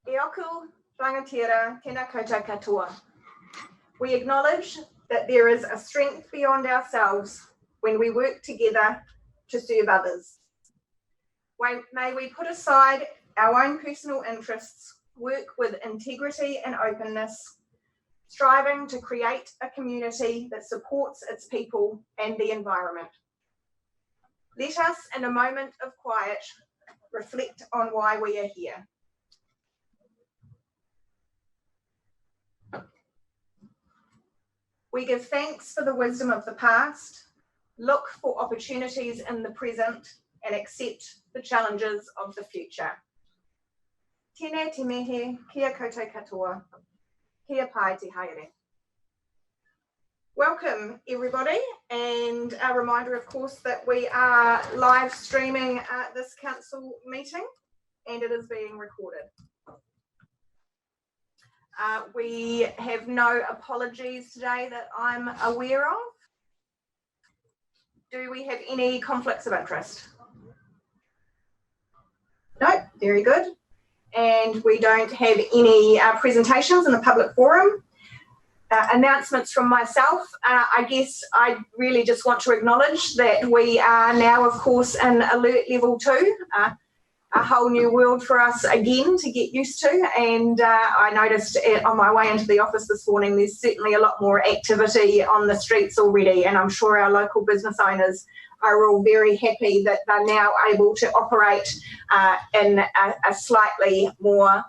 E oku rangatira tēnā koutou katoa. We acknowledge that there is a strength beyond ourselves when we work together to serve others. May we put aside our own personal interests, work with integrity and openness, striving to create a community that supports its people and the environment. Let us, in a moment of quiet, reflect on why we are here. We give thanks for the wisdom of the past, look for opportunities in the present, and accept the challenges of the future. Tēnā te mehe, kia koutou katoa, kia pai te haere. Welcome everybody, and a reminder of course that we are live streaming this council meeting and it is being recorded. We have no apologies today that I'm aware of. Do we have any conflicts of interest? No, very good. And we don't have any presentations in the public forum. Announcements from myself. I guess I really just want to acknowledge that we are now, of course, in alert level 2. A whole new world for us again to get used to, and I noticed on my way into the office this morning there's certainly a lot more activity on the streets already, and I'm sure our local business owners are all very happy that they're now able to operate in a slightly more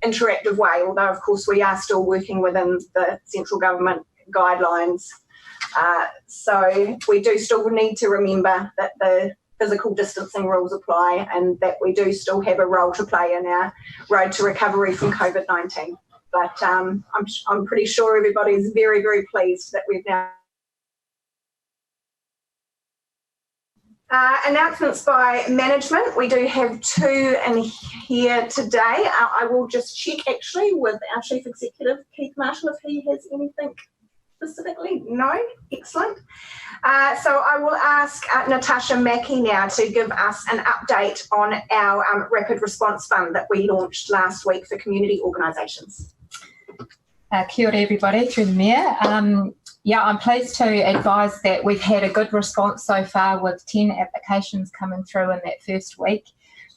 interactive way, although of course we are still working within the central government guidelines. So we do still need to remember that the physical distancing rules apply and that we do still have a role to play in our road to recovery from COVID-19. But I'm pretty sure everybody's very, very pleased that we've now. Announcements by management. We do have 2 in here today. I will just check actually with our Chief Executive, Keith Marshall, if he has anything specifically. No? Excellent. So I will ask Natasha Mackey now to give us an update on our Rapid Response Fund that we launched last week for community organisations. Kia ora everybody, through the Mayor. Yeah, I'm pleased to advise that we've had a good response so far with 10 applications coming through in that first week,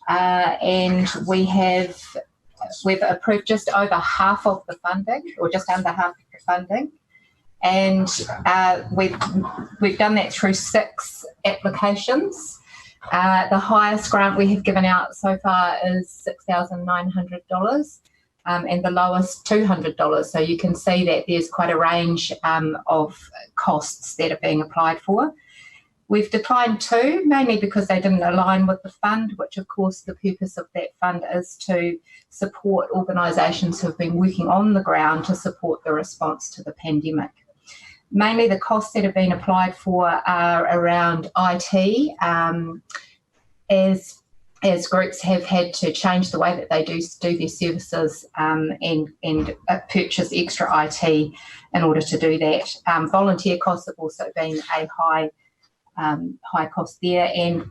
and we've approved just over half of the funding, or just under half of the funding, and we've done that through 6 applications. The highest grant we have given out so far is $6,900. And the lowest $200. So you can see that there's quite a range of costs that are being applied for. We've declined 2, mainly because they didn't align with the fund, which of course the purpose of that fund is to support organisations who have been working on the ground to support the response to the pandemic. Mainly the costs that have been applied for are around IT, as groups have had to change the way that they do their services and purchase extra IT in order to do that. Volunteer costs have also been a high cost there, and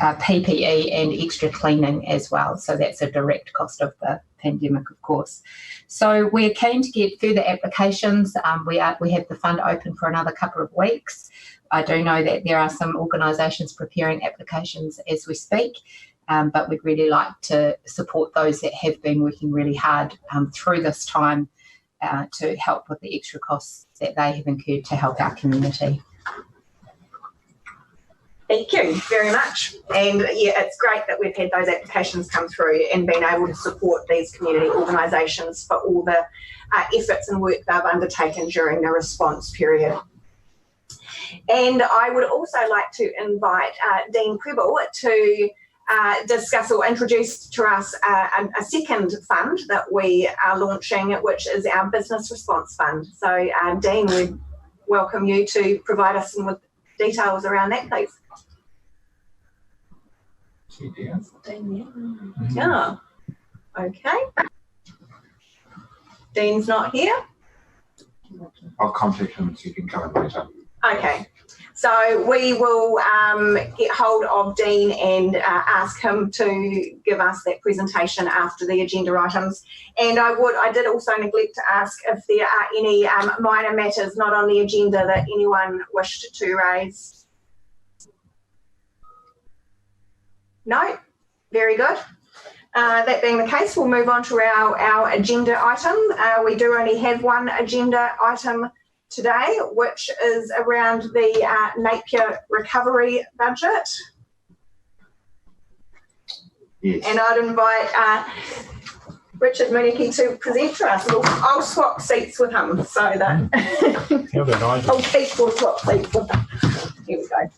PPE and extra cleaning as well. So that's a direct cost of the pandemic, of course. So we're keen to get further applications. We have the fund open for another couple of weeks. I do know that there are some organisations preparing applications as we speak. But we'd really like to support those that have been working really hard through this time to help with the extra costs that they have incurred to help our community. Thank you very much. And yeah, it's great that we've had those applications come through and been able to support these community organisations for all the efforts and work they've undertaken during the response period. And I would also like to invite Dean Prebble to discuss or introduce to us a second fund that we are launching, which is our Business Response Fund. So Dean, we welcome you to provide us with details around that, please. Dean, yeah. Okay. Dean's not here. I'll contact him so you can come in later. Okay. So we will get hold of Dean and ask him to give us that presentation after the agenda items. And I did also neglect to ask if there are any minor matters not on the agenda that anyone wished to raise. No? Very good. That being the case, we'll move on to our agenda item. We do only have one agenda item today, which is around the Napier recovery budget. Yes. And I'd invite Richard Muniki to present to us. I'll swap seats with him so that I'll keep or swap seats with him. Here we go.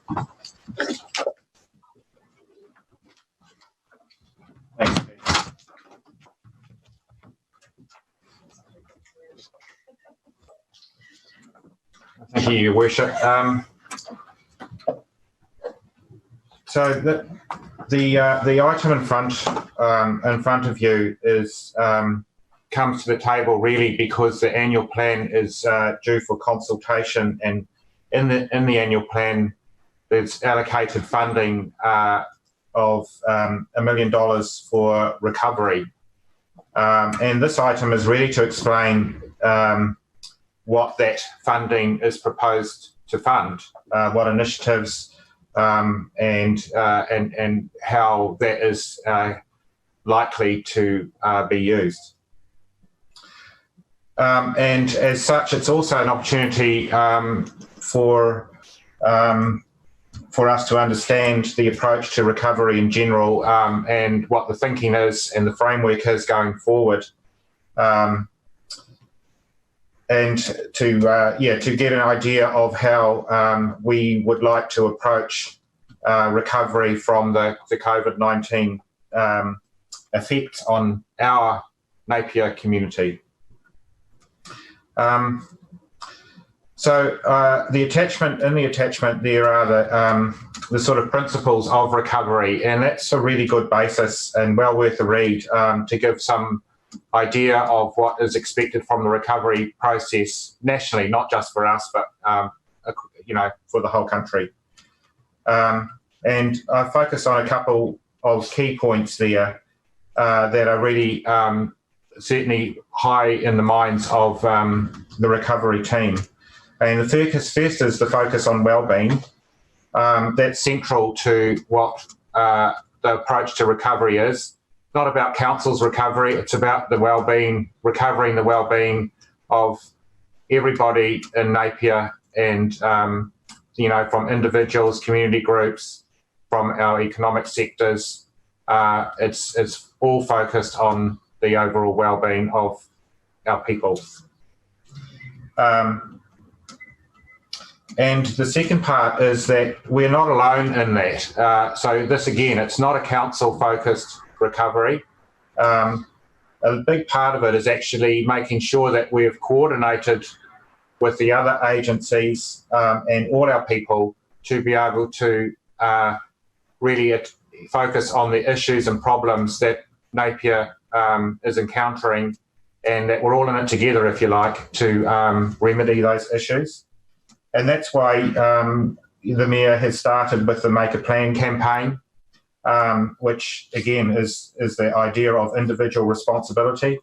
Thanks. Thank you, Your Worship. So the item in front of you is comes to the table really because the annual plan is due for consultation, and in the annual plan there's allocated funding of $1 million for recovery, and this item is really to explain what that funding is proposed to fund, what initiatives, and how that is likely to be used. And as such, it's also an opportunity for us to understand the approach to recovery in general, and what the thinking is and the framework is going forward. And to get an idea of how we would like to approach recovery from the COVID-19 effect on our Napier community. So in the attachment there are the sort of principles of recovery, and that's a really good basis and well worth a read to give some idea of what is expected from the recovery process nationally, not just for us, but for the whole country. And I focus on a couple of key points there that are really certainly high in the minds of the recovery team. And the first is the focus on wellbeing. That's central to what the approach to recovery is. Not about council's recovery, it's about the wellbeing, recovering the wellbeing of everybody in Napier, and from individuals, community groups, from our economic sectors. It's all focused on the overall wellbeing of our people. And the second part is that we're not alone in that. So this again, it's not a council-focused recovery. A big part of it is actually making sure that we've coordinated with the other agencies and all our people to be able to really focus on the issues and problems that Napier is encountering, and that we're all in it together, if you like, to remedy those issues. And that's why the Mayor has started with the Make a Plan campaign, which again is the idea of individual responsibility.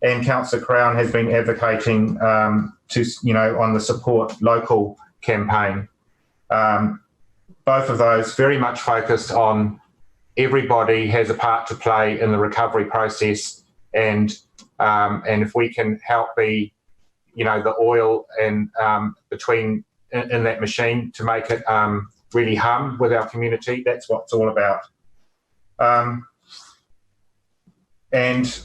And Councillor Crown has been advocating on the Support Local campaign. Both of those very much focused on everybody has a part to play in the recovery process, and if we can help be the oil and between in that machine to make it really hum with our community, that's what it's all about. And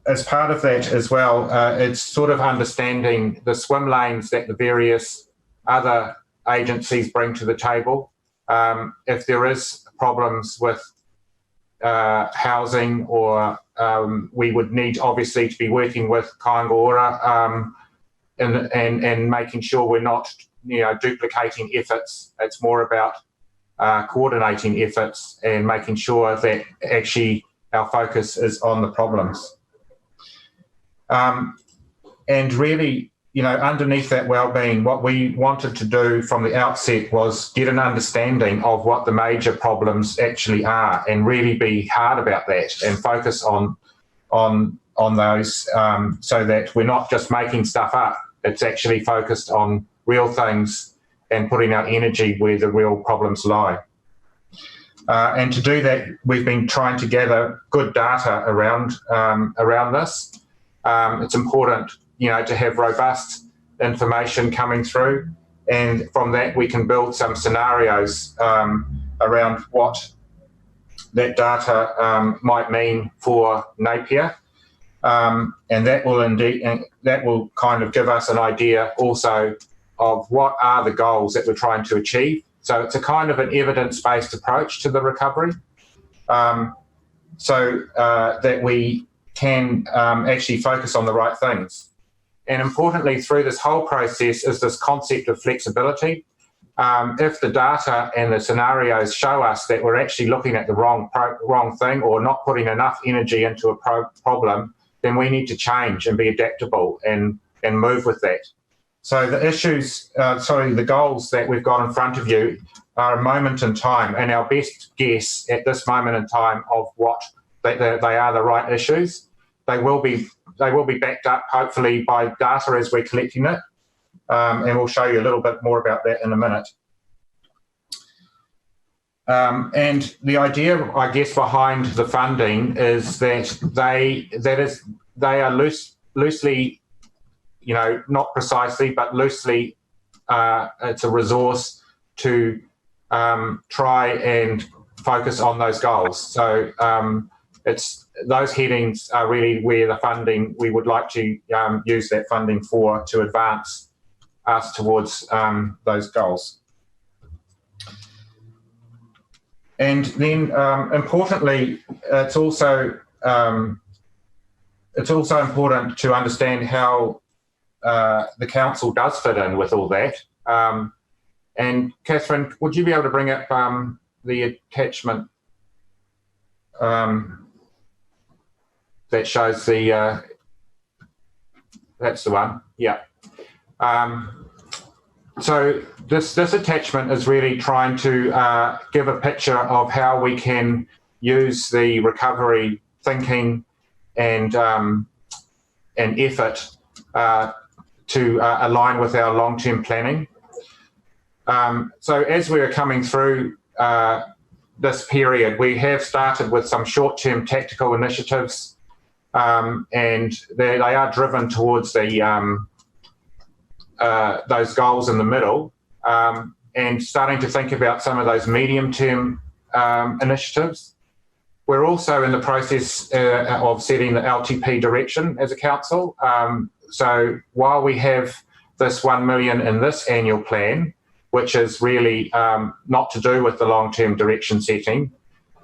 as part of that as well, it's sort of understanding the swim lanes that the various other agencies bring to the table. If there is problems with housing, or we would need obviously to be working with Kāinga and making sure we're not duplicating efforts. It's more about coordinating efforts and making sure that actually our focus is on the problems. And really, underneath that wellbeing, what we wanted to do from the outset was get an understanding of what the major problems actually are, and really be hard about that and focus on those, so that we're not just making stuff up. It's actually focused on real things and putting our energy where the real problems lie. And to do that, we've been trying to gather good data around this. It's important, to have robust information coming through, and from that we can build some scenarios around what that data might mean for Napier, and that will kind of give us an idea also of what are the goals that we're trying to achieve. So it's a kind of an evidence-based approach to the recovery, so that we can actually focus on the right things. And importantly, through this whole process is this concept of flexibility. If the data and the scenarios show us that we're actually looking at the wrong thing, or not putting enough energy into a problem, then we need to change and be adaptable and move with that. So the goals that we've got in front of you are a moment in time, and our best guess at this moment in time of what they are the right issues. They will be backed up, hopefully, by data as we're collecting it, and we'll show you a little bit more about that in a minute. And the idea, I guess, behind the funding is that they are loosely, not precisely, but loosely, it's a resource to try and focus on those goals. So those headings are really where the funding, we would like to use that funding for, to advance us towards those goals. And then importantly, it's also important to understand how the council does fit in with all that. And Catherine, would you be able to bring up the attachment that shows the, that's the one, yeah. So this attachment is really trying to give a picture of how we can use the recovery thinking and effort to align with our long-term planning. So as we're coming through this period, we have started with some short-term tactical initiatives, and they are driven towards the those goals in the middle, and starting to think about some of those medium-term initiatives. We're also in the process of setting the LTP direction as a council. So while we have this 1 million in this annual plan, which is really not to do with the long-term direction setting,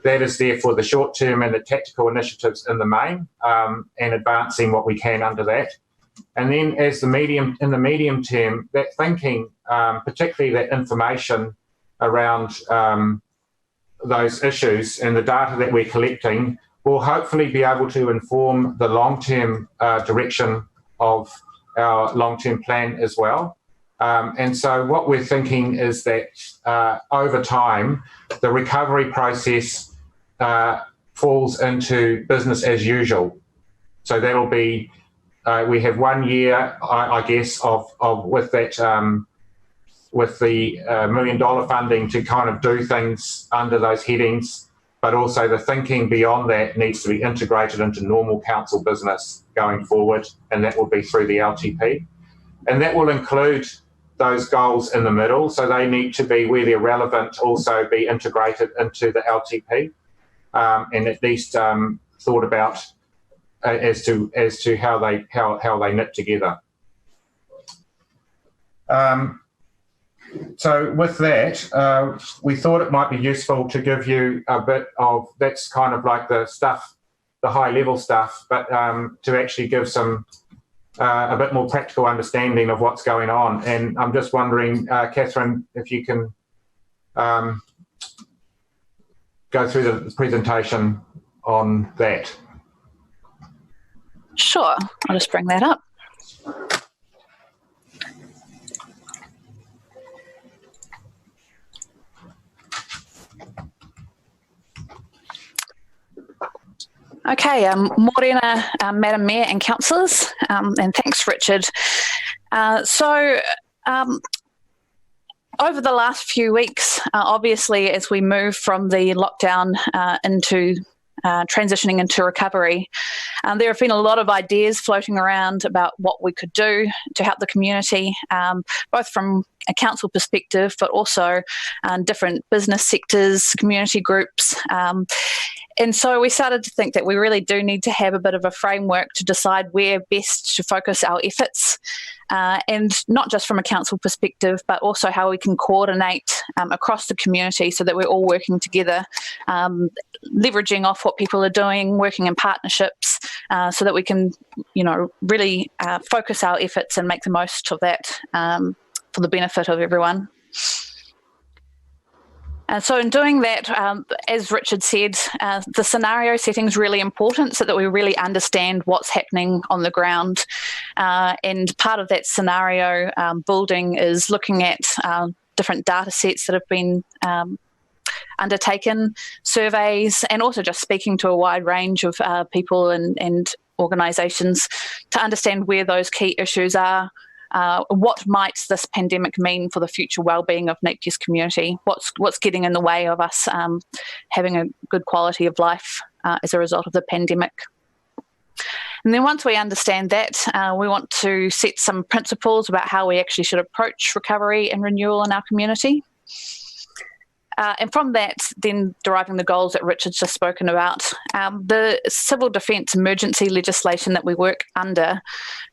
that is there for the short-term and the tactical initiatives in the main, and advancing what we can under that. And then as in the medium term, that thinking, particularly that information around those issues and the data that we're collecting, will hopefully be able to inform the long-term direction of our long-term plan as well. And so what we're thinking is that over time, the recovery process falls into business as usual. So that'll be, we have 1 year, I guess, of with that, with the $1 million funding to kind of do things under those headings, but also the thinking beyond that needs to be integrated into normal council business going forward, and that will be through the LTP. And that will include those goals in the middle, so they need to be, where they're relevant, also be integrated into the LTP, and at least thought about as to how they knit together. So with that, we thought it might be useful to give you a bit of, that's kind of like the stuff, the high level stuff, but to actually give some a bit more practical understanding of what's going on. And I'm just wondering, Catherine, if you can go through the presentation on that. Sure, I'll just bring that up. Okay, morena, Madam Mayor and councillors, and thanks, Richard. Over the last few weeks, obviously, as we move from the lockdown into transitioning into recovery, there have been a lot of ideas floating around about what we could do to help the community, both from a council perspective, but also different business sectors, community groups. And so we started to think that we really do need to have a bit of a framework to decide where best to focus our efforts, and not just from a council perspective, but also how we can coordinate across the community so that we're all working together, leveraging off what people are doing, working in partnerships, so that we can, really focus our efforts and make the most of that for the benefit of everyone. So in doing that, as Richard said, the scenario setting is really important so that we really understand what's happening on the ground. And part of that scenario building is looking at different data sets that have been undertaken, surveys, and also just speaking to a wide range of people and organisations to understand where those key issues are. What might this pandemic mean for the future wellbeing of Napiers community? What's getting in the way of us having a good quality of life as a result of the pandemic? And then once we understand that, we want to set some principles about how we actually should approach recovery and renewal in our community. And from that, then deriving the goals that Richard's just spoken about. The civil defence emergency legislation that we work under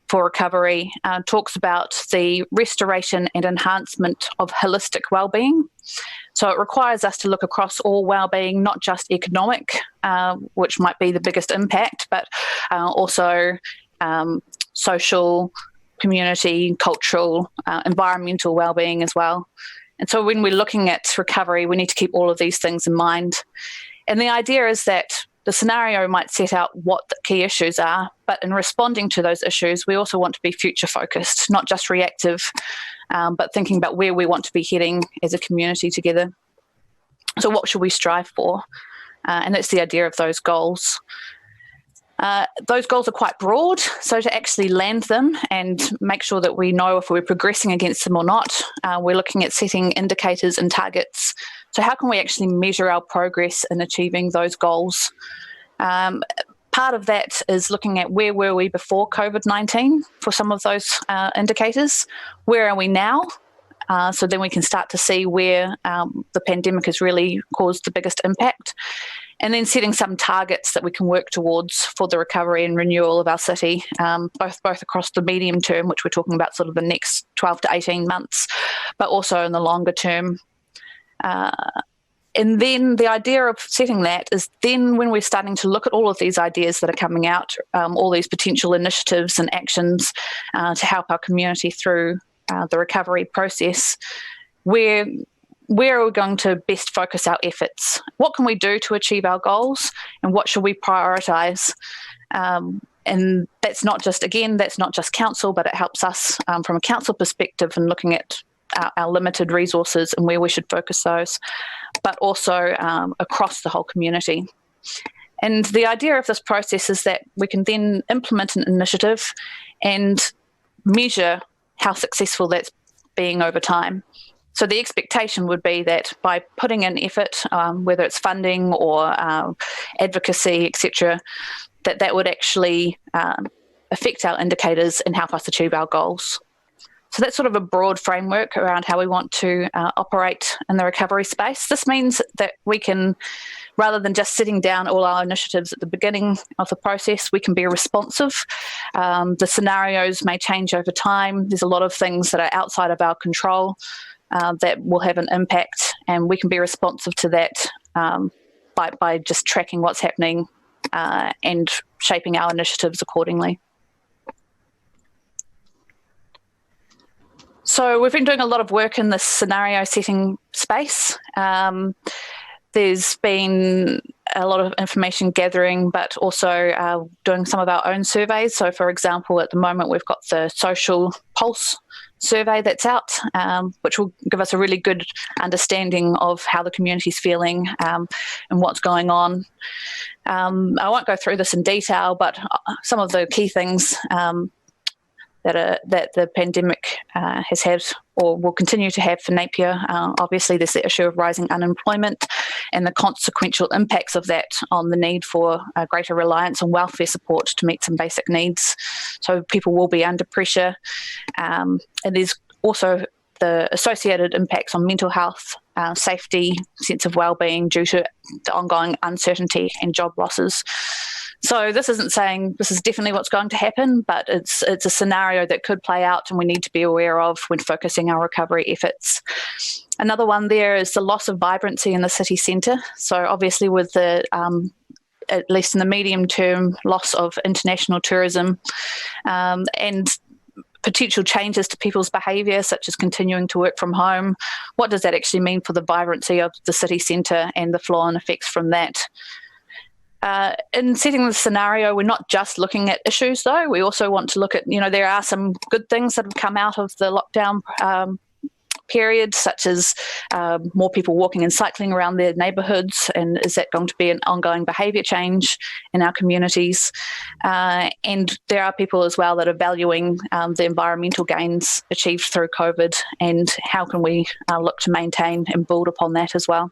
for recovery talks about the restoration and enhancement of holistic wellbeing. So it requires us to look across all wellbeing, not just economic, which might be the biggest impact, but also social, community, cultural, environmental wellbeing as well. And so when we're looking at recovery, we need to keep all of these things in mind. And the idea is that the scenario might set out what the key issues are, but in responding to those issues, we also want to be future focused, not just reactive, but thinking about where we want to be heading as a community together. So what should we strive for? And that's the idea of those goals. Those goals are quite broad, so to actually land them and make sure that we know if we're progressing against them or not, we're looking at setting indicators and targets. So how can we actually measure our progress in achieving those goals? Part of that is looking at where were we before COVID-19 for some of those indicators. Where are we now? So then we can start to see where the pandemic has really caused the biggest impact. And then setting some targets that we can work towards for the recovery and renewal of our city, both across the medium term, which we're talking about sort of the next 12 to 18 months, but also in the longer term. And then the idea of setting that is then when we're starting to look at all of these ideas that are coming out, all these potential initiatives and actions to help our community through the recovery process, where are we going to best focus our efforts? What can we do to achieve our goals, and what should we prioritise? And that's not just council, but it helps us from a council perspective and looking at our limited resources and where we should focus those, but also across the whole community. And the idea of this process is that we can then implement an initiative and measure how successful that's being over time. So the expectation would be that by putting in effort, whether it's funding or advocacy, etc., that would actually affect our indicators and help us achieve our goals. So that's sort of a broad framework around how we want to operate in the recovery space. This means that we can, rather than just sitting down all our initiatives at the beginning of the process, we can be responsive. The scenarios may change over time. There's a lot of things that are outside of our control that will have an impact, and we can be responsive to that by just tracking what's happening and shaping our initiatives accordingly. So we've been doing a lot of work in this scenario setting space. There's been a lot of information gathering, but also doing some of our own surveys. So for example, at the moment, we've got the social pulse survey that's out, which will give us a really good understanding of how the community's feeling and what's going on. I won't go through this in detail, but some of the key things that the pandemic has had or will continue to have for Napier. Obviously, there's the issue of rising unemployment and the consequential impacts of that on the need for greater reliance on welfare support to meet some basic needs. So people will be under pressure. And there's also the associated impacts on mental health, safety, sense of well-being due to the ongoing uncertainty and job losses. So this isn't saying this is definitely what's going to happen, but it's a scenario that could play out and we need to be aware of when focusing our recovery efforts. Another one there is the loss of vibrancy in the city centre. So obviously with the, at least in the medium term, loss of international tourism and potential changes to people's behaviour, such as continuing to work from home. What does that actually mean for the vibrancy of the city centre and the flow-on effects from that? In setting the scenario, we're not just looking at issues, though. We also want to look at, there are some good things that have come out of the lockdown period, such as more people walking and cycling around their neighbourhoods, and is that going to be an ongoing behaviour change in our communities? And there are people as well that are valuing the environmental gains achieved through COVID, and how can we look to maintain and build upon that as well?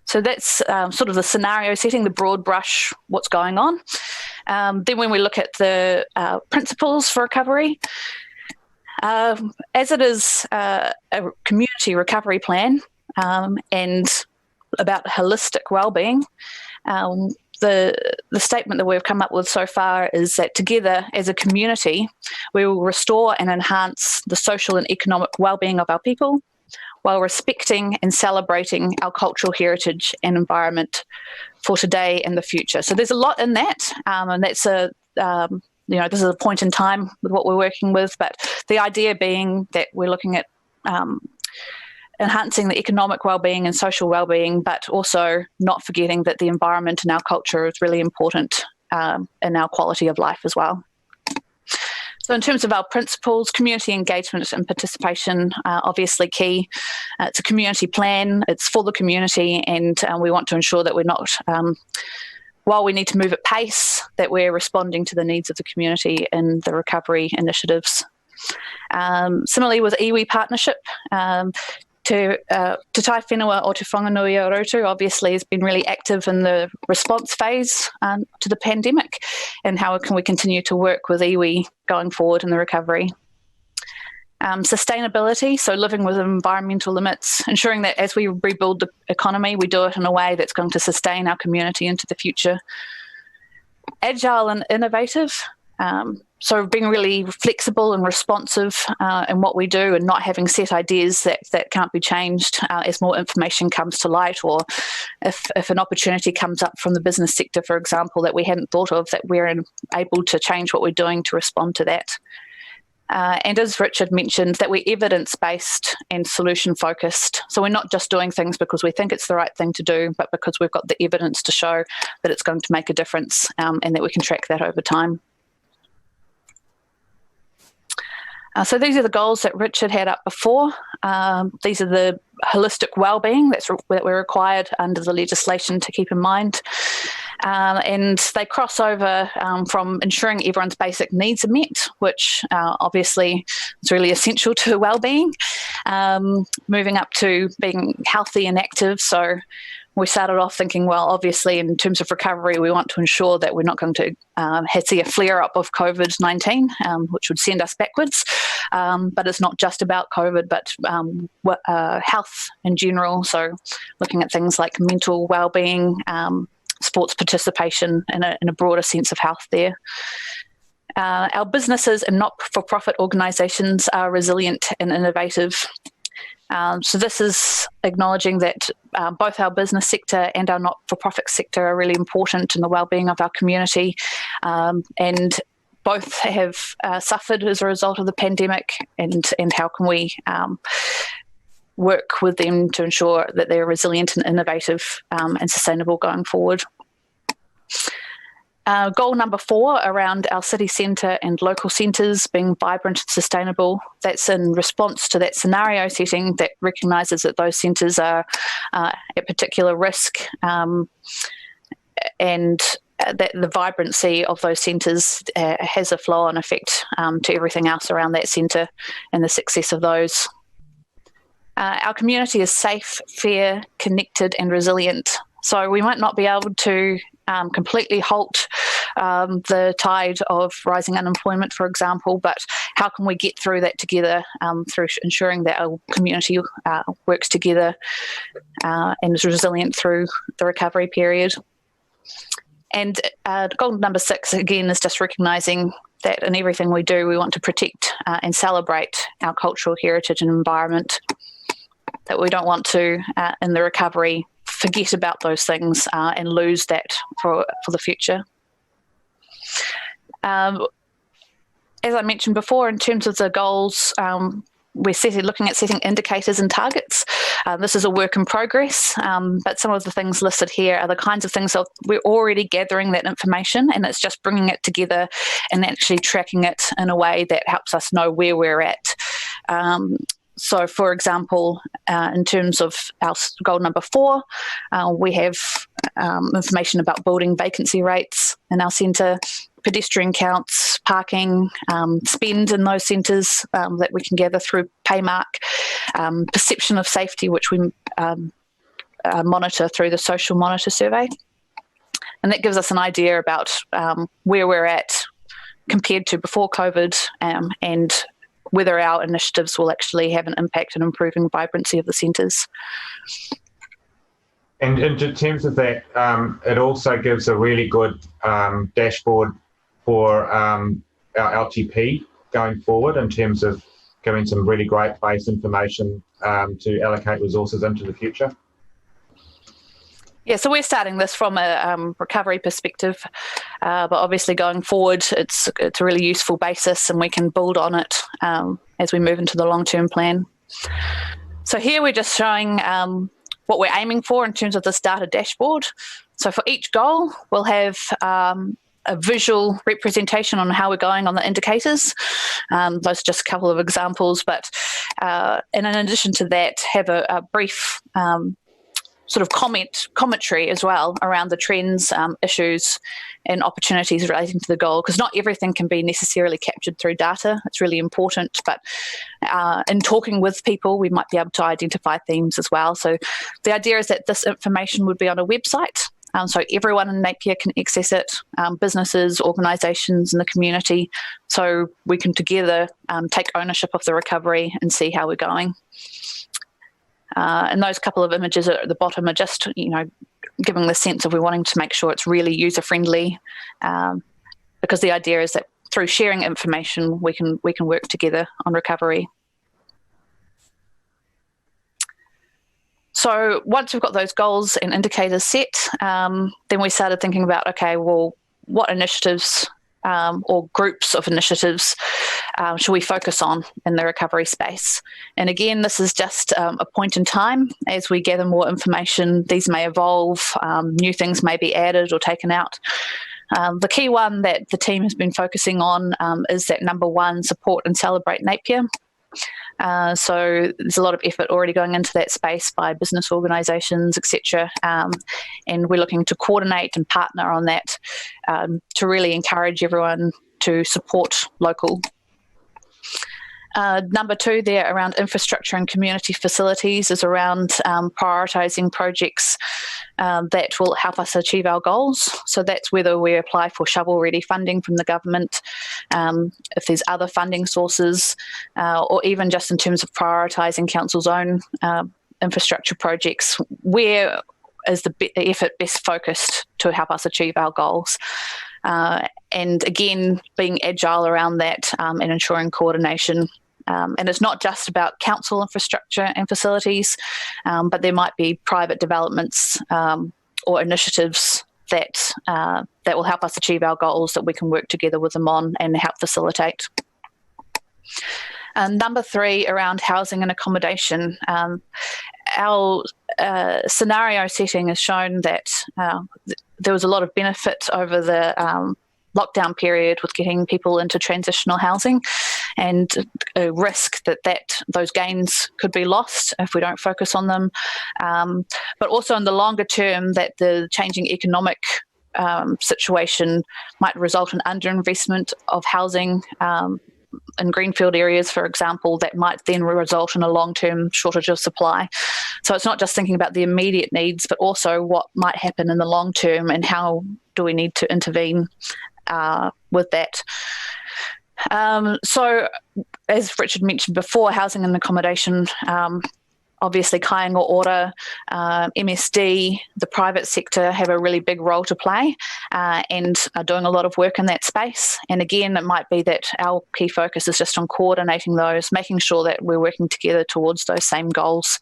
So that's sort of the scenario setting, the broad brush, what's going on. Then when we look at the principles for recovery, as it is a community recovery plan and about holistic wellbeing, the statement that we've come up with so far is that together as a community, we will restore and enhance the social and economic wellbeing of our people, while respecting and celebrating our cultural heritage and environment for today and the future. So there's a lot in that, and that's this is a point in time with what we're working with, but the idea being that we're looking at enhancing the economic wellbeing and social wellbeing, but also not forgetting that the environment and our culture is really important in our quality of life as well. So in terms of our principles, community engagement and participation are obviously key. It's a community plan, it's for the community, and we want to ensure that we're not, while we need to move at pace, that we're responding to the needs of the community in the recovery initiatives. Similarly with iwi partnership, Te Tai Whenua o Te Whanganui o Roto obviously has been really active in the response phase to the pandemic, and how can we continue to work with iwi going forward in the recovery. Sustainability, so living with environmental limits, ensuring that as we rebuild the economy, we do it in a way that's going to sustain our community into the future. Agile and innovative, so being really flexible and responsive in what we do, and not having set ideas that can't be changed as more information comes to light, or if an opportunity comes up from the business sector, for example, that we hadn't thought of, that we're able to change what we're doing to respond to that. And as Richard mentioned, that we're evidence-based and solution-focused. So we're not just doing things because we think it's the right thing to do, but because we've got the evidence to show that it's going to make a difference, and that we can track that over time. So these are the goals that Richard had up before. These are the holistic wellbeing that we're required under the legislation to keep in mind. And they cross over from ensuring everyone's basic needs are met, which obviously is really essential to wellbeing, moving up to being healthy and active. So we started off thinking, well, obviously in terms of recovery, we want to ensure that we're not going to see a flare-up of COVID-19, which would send us backwards. But it's not just about COVID, but health in general. So looking at things like mental well-being, sports participation, and a broader sense of health there. Our businesses and not-for-profit organisations are resilient and innovative. So this is acknowledging that both our business sector and our not-for-profit sector are really important in the wellbeing of our community, and both have suffered as a result of the pandemic, and how can we work with them to ensure that they're resilient and innovative and sustainable going forward. Goal number 4 around our city centre and local centres being vibrant and sustainable. That's in response to that scenario setting that recognises that those centres are at particular risk, and that the vibrancy of those centres has a flow-on effect to everything else around that centre and the success of those. Our community is safe, fair, connected and resilient. So we might not be able to completely halt the tide of rising unemployment, for example, but how can we get through that together through ensuring that our community works together and is resilient through the recovery period. And goal number 6, again, is just recognising that in everything we do, we want to protect and celebrate our cultural heritage and environment, that we don't want to, in the recovery, forget about those things and lose that for the future. As I mentioned before, in terms of the goals, we're looking at setting indicators and targets. This is a work in progress, but some of the things listed here are the kinds of things that we're already gathering that information, and it's just bringing it together and actually tracking it in a way that helps us know where we're at. So, for example, in terms of our goal number 4, we have information about building vacancy rates in our centre, pedestrian counts, parking, spend in those centres that we can gather through Paymark, perception of safety, which we monitor through the Social Monitor Survey. And that gives us an idea about where we're at compared to before COVID, and whether our initiatives will actually have an impact in improving vibrancy of the centres. And in terms of that, it also gives a really good dashboard for our LTP going forward, in terms of giving some really great base information to allocate resources into the future. Yeah, so we're starting this from a recovery perspective, but obviously going forward, it's a really useful basis, and we can build on it as we move into the long-term plan. So here we're just showing what we're aiming for in terms of this data dashboard. So for each goal, we'll have a visual representation on how we're going on the indicators. Those are just a couple of examples, but and in addition to that, have a brief sort of commentary as well around the trends, issues and opportunities relating to the goal, because not everything can be necessarily captured through data. It's really important, but in talking with people, we might be able to identify themes as well. So the idea is that this information would be on a website, so everyone in Napier can access it, businesses, organisations in the community, so we can together take ownership of the recovery and see how we're going. And those couple of images at the bottom are just, giving the sense of we're wanting to make sure it's really user-friendly, because the idea is that through sharing information, we can work together on recovery. So once we've got those goals and indicators set, then we started thinking about, okay, well, what initiatives or groups of initiatives should we focus on in the recovery space? And again, this is just a point in time. As we gather more information, these may evolve, new things may be added or taken out. The key one that the team has been focusing on is that number 1, support and celebrate Napier. So there's a lot of effort already going into that space by business organisations, etc. And we're looking to coordinate and partner on that to really encourage everyone to support local. Number 2 there around infrastructure and community facilities is around prioritising projects that will help us achieve our goals. So that's whether we apply for shovel-ready funding from the government, if there's other funding sources, or even just in terms of prioritising council's own infrastructure projects, where is the effort best focused to help us achieve our goals. And again, being agile around that and ensuring coordination. And it's not just about council infrastructure and facilities, but there might be private developments or initiatives that will help us achieve our goals that we can work together with them on and help facilitate. Number 3, around housing and accommodation. Our scenario setting has shown that there was a lot of benefit over the lockdown period with getting people into transitional housing, and a risk that those gains could be lost if we don't focus on them. But also in the longer term, that the changing economic situation might result in underinvestment of housing in greenfield areas, for example, that might then result in a long-term shortage of supply. So it's not just thinking about the immediate needs, but also what might happen in the long term and how do we need to intervene with that. So as Richard mentioned before, housing and accommodation, obviously kāinga ora, MSD, the private sector have a really big role to play and are doing a lot of work in that space. And again, it might be that our key focus is just on coordinating those, making sure that we're working together towards those same goals.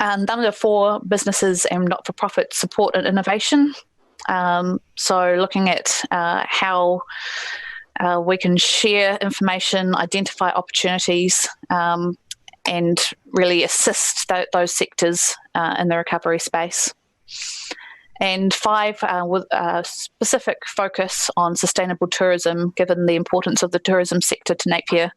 Number 4, businesses and not-for-profit support and innovation. So looking at how we can share information, identify opportunities, and really assist those sectors in the recovery space. And 5, with a specific focus on sustainable tourism, given the importance of the tourism sector to Napier.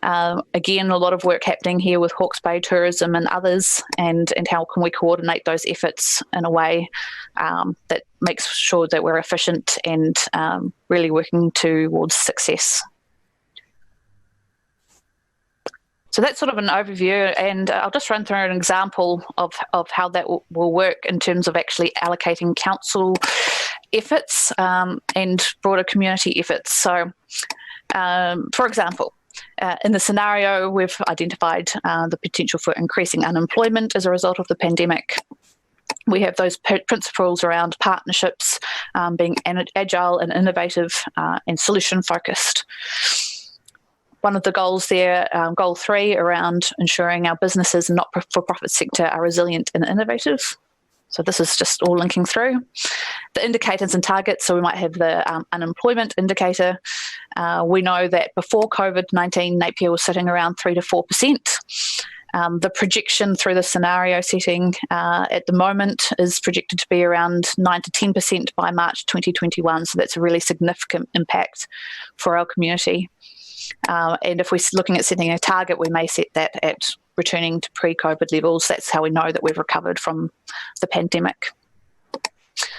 Again, a lot of work happening here with Hawke's Bay Tourism and others, and how can we coordinate those efforts in a way that makes sure that we're efficient and really working towards success. So that's sort of an overview, and I'll just run through an example of how that will work in terms of actually allocating council efforts and broader community efforts. So, for example, in the scenario, we've identified the potential for increasing unemployment as a result of the pandemic. We have those principles around partnerships, being agile and innovative and solution-focused. One of the goals there, goal 3, around ensuring our businesses and not-for-profit sector are resilient and innovative. So this is just all linking through. The indicators and targets, so we might have the unemployment indicator. We know that before COVID-19, Napier was sitting around 3 to 4%. The projection through the scenario setting at the moment is projected to be around 9 to 10% by March 2021. So that's a really significant impact for our community. And if we're looking at setting a target, we may set that at returning to pre-COVID levels. That's how we know that we've recovered from the pandemic.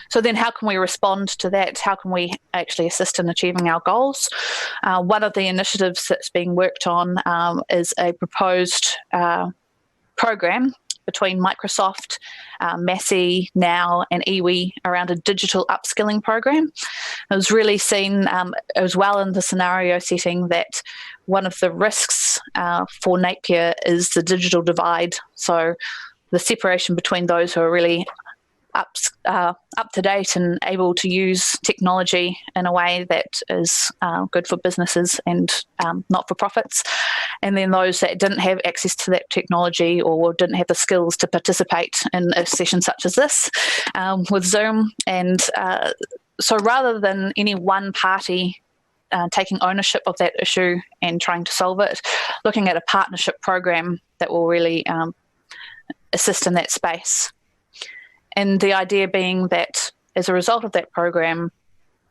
So then how can we respond to that? How can we actually assist in achieving our goals? One of the initiatives that's being worked on is a proposed program between Microsoft, Massey, Now and iwi around a digital upskilling program. It was really seen as well in the scenario setting that one of the risks for Napier is the digital divide. So the separation between those who are really up to date and able to use technology in a way that is good for businesses and not for profits, and then those that didn't have access to that technology or didn't have the skills to participate in a session such as this with Zoom. And so rather than any one party taking ownership of that issue and trying to solve it, looking at a partnership program that will really assist in that space. And the idea being that as a result of that program,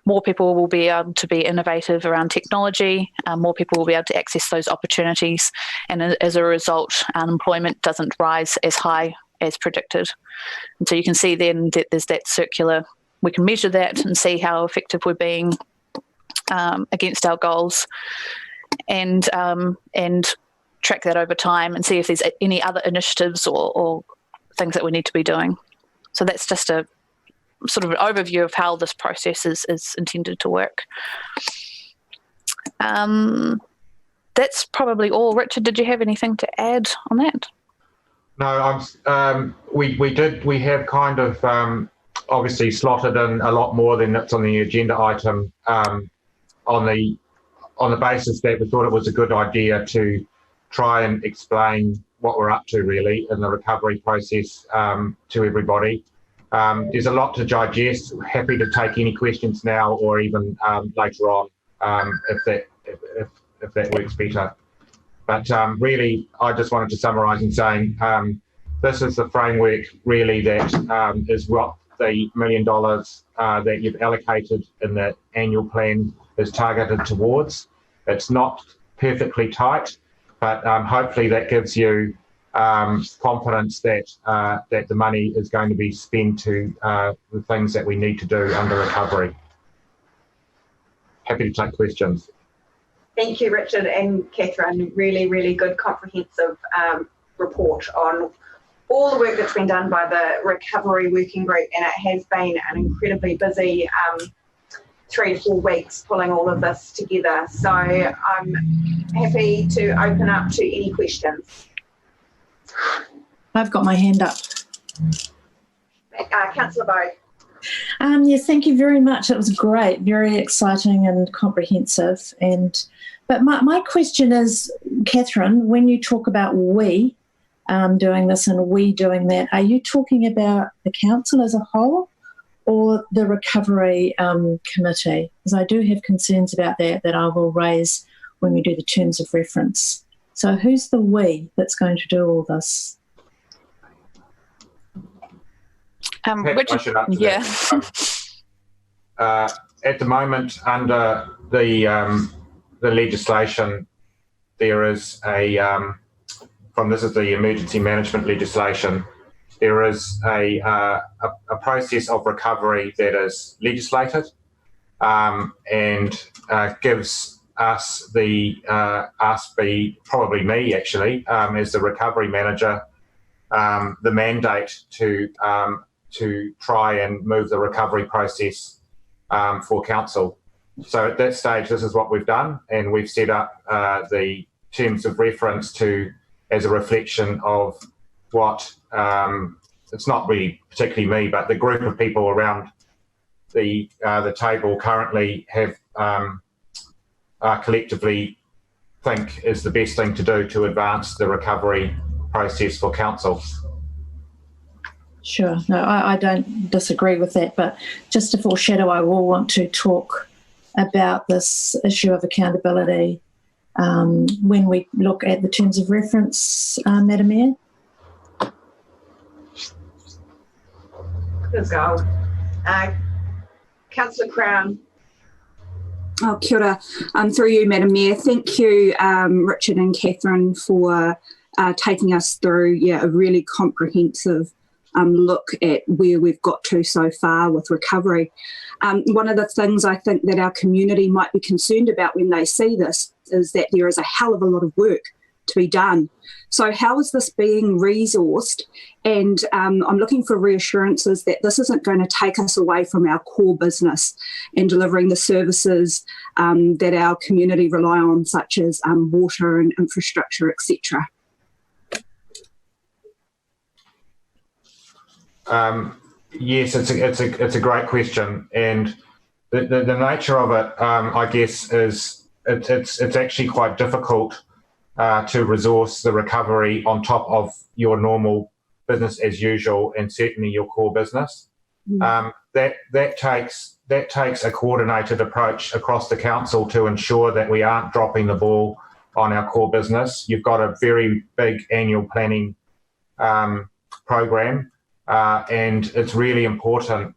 more people will be able to be innovative around technology, more people will be able to access those opportunities, and as a result, unemployment doesn't rise as high as predicted. And so you can see then that there's that circular, we can measure that and see how effective we're being against our goals, and track that over time and see if there's any other initiatives or things that we need to be doing. So that's just a sort of an overview of how this process is intended to work. That's probably all. Richard, did you have anything to add on that? No, we have kind of obviously slotted in a lot more than that's on the agenda item on the basis that we thought it was a good idea to try and explain what we're up to really in the recovery process to everybody. There's a lot to digest. Happy to take any questions now or even later on if that works better. But really, I just wanted to summarise in saying this is the framework really that is what the $1 million that you've allocated in the annual plan is targeted towards. It's not perfectly tight, but hopefully that gives you confidence that that the money is going to be spent to the things that we need to do under recovery. Happy to take questions. Thank you, Richard and Catherine. Really, really good comprehensive report on all the work that's been done by the Recovery Working Group, and it has been an incredibly busy 3 to 4 weeks pulling all of this together. So I'm happy to open up to any questions. I've got my hand up. Councillor Bowe. Yes, thank you very much. It was great, very exciting and comprehensive. But my question is, Catherine, when you talk about we doing this and we doing that, are you talking about the council as a whole or the recovery committee? Because I do have concerns about that I will raise when we do the terms of reference. So who's the we that's going to do all this? Richard, yeah. At the moment, under the legislation, there is this is the emergency management legislation. There is a process of recovery that is legislated and gives us probably me actually, as the recovery manager, the mandate to try and move the recovery process for council. So at that stage, this is what we've done, and we've set up the terms of reference as a reflection of what it's not really particularly me, but the group of people around the table currently have collectively think is the best thing to do to advance the recovery process for council. Sure. No, I don't disagree with that, but just to foreshadow, I will want to talk about this issue of accountability when we look at the terms of reference, Madam Mayor. Let's go. Councillor Crown. Oh, kia ora. Through you, Madam Mayor. Thank you, Richard and Catherine, for taking us through a really comprehensive look at where we've got to so far with recovery. One of the things I think that our community might be concerned about when they see this is that there is a hell of a lot of work to be done. So how is this being resourced? And I'm looking for reassurances that this isn't going to take us away from our core business and delivering the services that our community rely on, such as water and infrastructure, etc. Yes, it's a great question, and the nature of it, I guess, is it's actually quite difficult to resource the recovery on top of your normal business as usual, and certainly your core business. That takes a coordinated approach across the council to ensure that we aren't dropping the ball on our core business. You've got a very big annual planning program. And it's really important,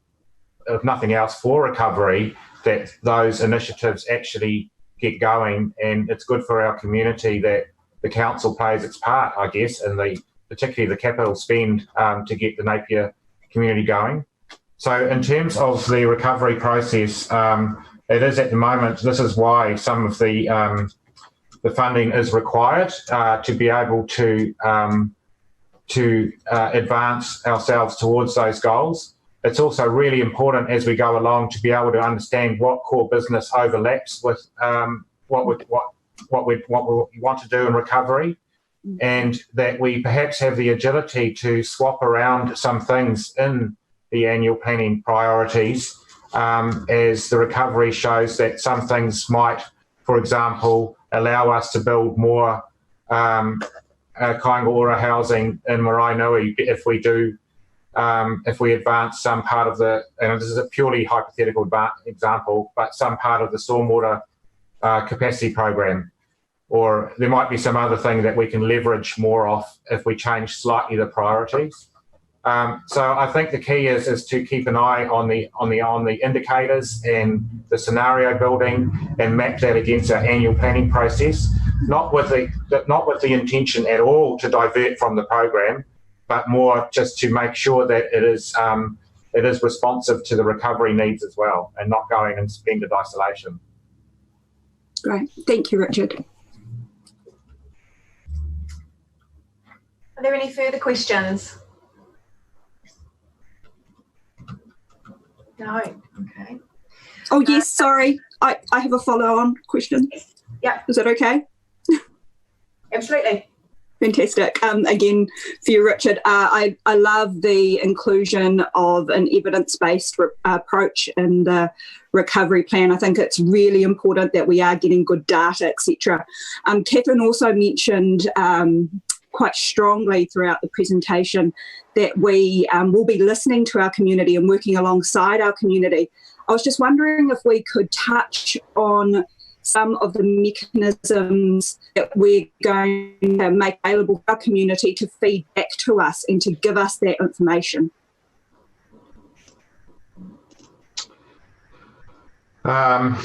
if nothing else, for recovery that those initiatives actually get going, and it's good for our community that the council plays its part, I guess, in particularly the capital spend to get the Napier community going. So in terms of the recovery process, it is at the moment, this is why some of the funding is required to be able to advance ourselves towards those goals. It's also really important as we go along to be able to understand what core business overlaps with what we want to do in recovery, and that we perhaps have the agility to swap around some things in the annual planning priorities as the recovery shows that some things might, for example, allow us to build more Kainga housing in Maraenui if we advance some part of the, and this is a purely hypothetical example, but some part of the stormwater capacity program, or there might be some other thing that we can leverage more off if we change slightly the priorities. So I think the key is to keep an eye on the indicators and the scenario building, and map that against our annual planning process. Not with the intention at all to divert from the program, but more just to make sure that it is responsive to the recovery needs as well, and not going and spend it isolation. Great, thank you, Richard. Are there any further questions? No. Okay. Oh yes, sorry. I have a follow-on question. Yeah. Is that okay? Absolutely. Fantastic. Again, for you, Richard, I love the inclusion of an evidence-based approach in the recovery plan. I think it's really important that we are getting good data, etc. Catherine also mentioned quite strongly throughout the presentation that we will be listening to our community and working alongside our community. I was just wondering if we could touch on some of the mechanisms that we're going to make available to our community to feed back to us and to give us that information. I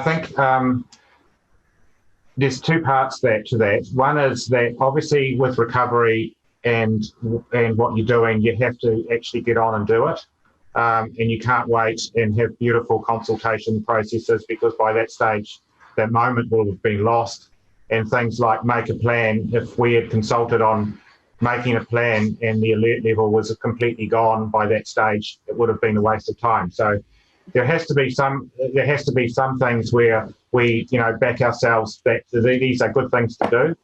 think there's two parts to that. One is that obviously with recovery and what you're doing, you have to actually get on and do it. And you can't wait and have beautiful consultation processes, because by that stage, that moment will have been lost. And things like make a plan, if we had consulted on making a plan and the alert level was completely gone by that stage, it would have been a waste of time. So there has to be some things where we, back ourselves that these are good things to do.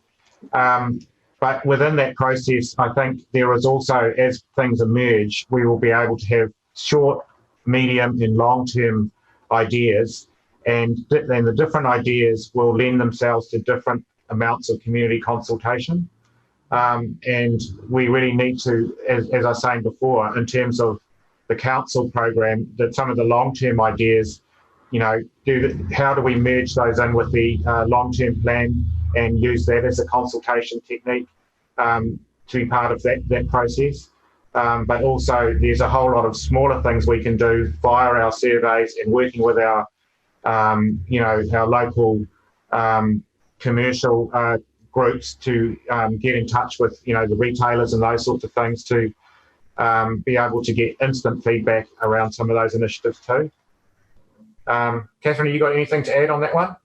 But within that process, I think there is also, as things emerge, we will be able to have short, medium and long-term ideas, and then the different ideas will lend themselves to different amounts of community consultation. And we really need to, as I was saying before, in terms of the council program, that some of the long-term ideas, how do we merge those in with the long-term plan and use that as a consultation technique to be part of that process. But also there's a whole lot of smaller things we can do via our surveys and working with our, our local commercial groups to get in touch with, the retailers and those sorts of things to be able to get instant feedback around some of those initiatives too. Catherine, have you got anything to add on that one?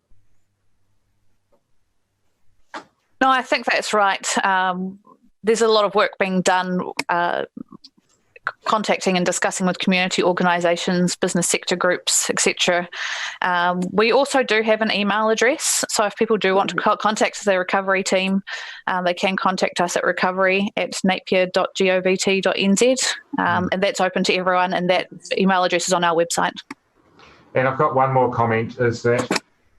No, I think that's right. There's a lot of work being done contacting and discussing with community organisations, business sector groups, etc. We also do have an email address, so if people do want to contact the recovery team, they can contact us at recovery@napier.govt.nz, and that's open to everyone, and that email address is on our website. And I've got one more comment, is that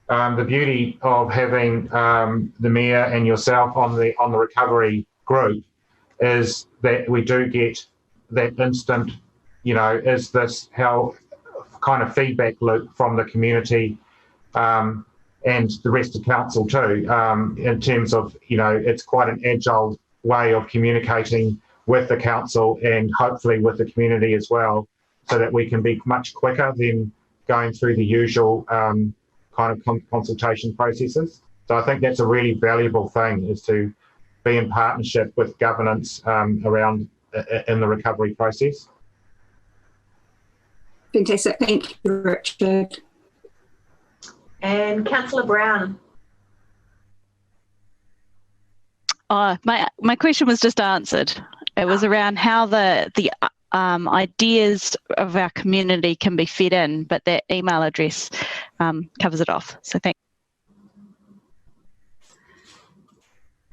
the beauty of having the Mayor and yourself on the recovery group is that we do get that instant, is this how kind of feedback loop from the community and the rest of council too, in terms of, it's quite an agile way of communicating with the council and hopefully with the community as well, so that we can be much quicker than going through the usual kind of consultation processes. So I think that's a really valuable thing, is to be in partnership with governance around in the recovery process. Fantastic, thank you, Richard. And Councillor Brown. My question was just answered. It was around how the ideas of our community can be fed in, but that email address covers it off. So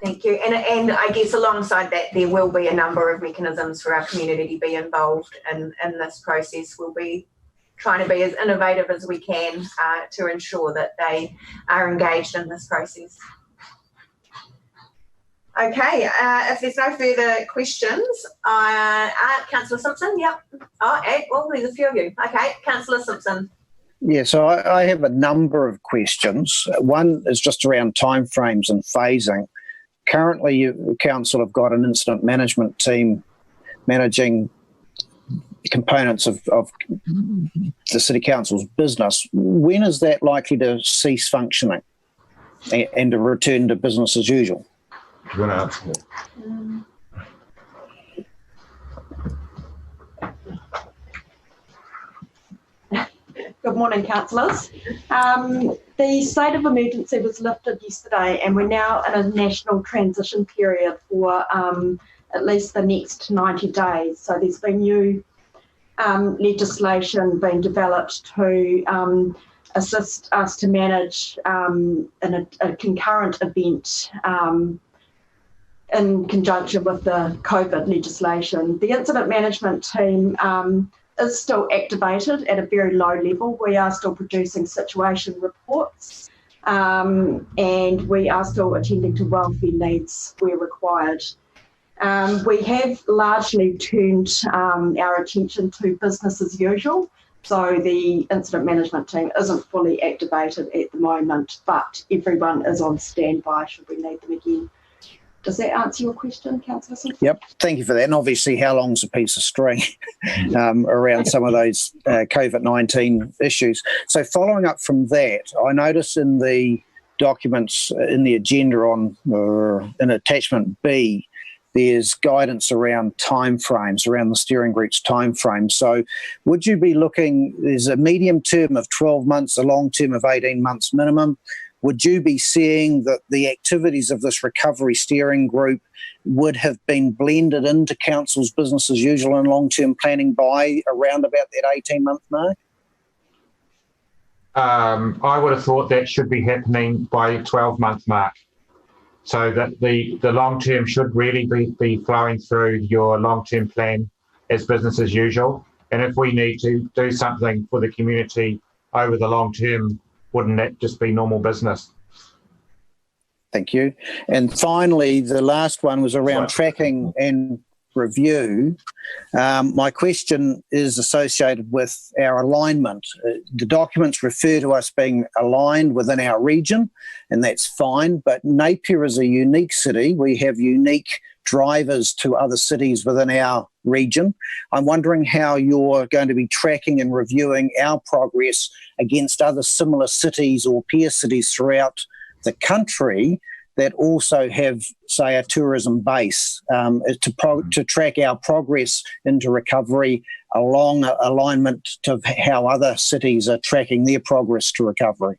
Thank you. And I guess alongside that, there will be a number of mechanisms for our community to be involved in this process. We'll be trying to be as innovative as we can to ensure that they are engaged in this process. Okay, if there's no further questions, Councillor Simpson, yep. Well, there's a few of you. Okay, Councillor Simpson. Yeah, so I have a number of questions. One is just around timeframes and phasing. currently council have got an incident management team managing components of the City Council's business. When is that likely to cease functioning and to return to business as usual? You want to answer that? Good morning, councillors. The state of emergency was lifted yesterday, and we're now in a national transition period for at least the next 90 days. So there's been new legislation being developed to assist us to manage in a concurrent event in conjunction with the COVID legislation. The incident management team is still activated at a very low level. We are still producing situation reports and we are still attending to welfare needs where required. We have largely turned our attention to business as usual. So the incident management team isn't fully activated at the moment, but everyone is on standby should we need them again. Does that answer your question, Councillor Simpson? Yep, thank you for that. And obviously, how long's a piece of string around some of those COVID-19 issues? So following up from that, I noticed in the documents in the agenda on in attachment B, there's guidance around timeframes, around the steering group's timeframes. So would you be looking, there's a medium term of 12 months, a long term of 18 months minimum. Would you be seeing that the activities of this recovery steering group would have been blended into council's business as usual and long-term planning by around about that 18-month mark? I would have thought that should be happening by 12-month mark. So that the long-term should really be flowing through your long-term plan as business as usual. And if we need to do something for the community over the long term, wouldn't that just be normal business? Thank you. And finally, the last one was around tracking and review. My question is associated with our alignment. The documents refer to us being aligned within our region, and that's fine, but Napier is a unique city. We have unique drivers to other cities within our region. I'm wondering how you're going to be tracking and reviewing our progress against other similar cities or peer cities throughout the country that also have, say, a tourism base to track our progress into recovery along alignment to how other cities are tracking their progress to recovery.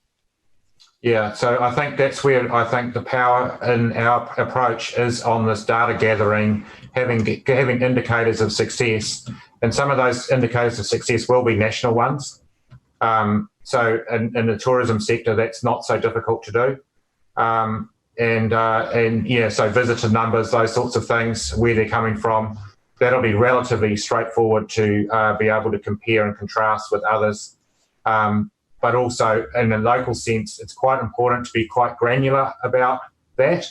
Yeah, so I think that's where I think the power in our approach is on this data gathering, having indicators of success, and some of those indicators of success will be national ones. So in the tourism sector, that's not so difficult to do. And yeah, so visitor numbers, those sorts of things, where they're coming from, that'll be relatively straightforward to be able to compare and contrast with others. But also in a local sense, it's quite important to be quite granular about that.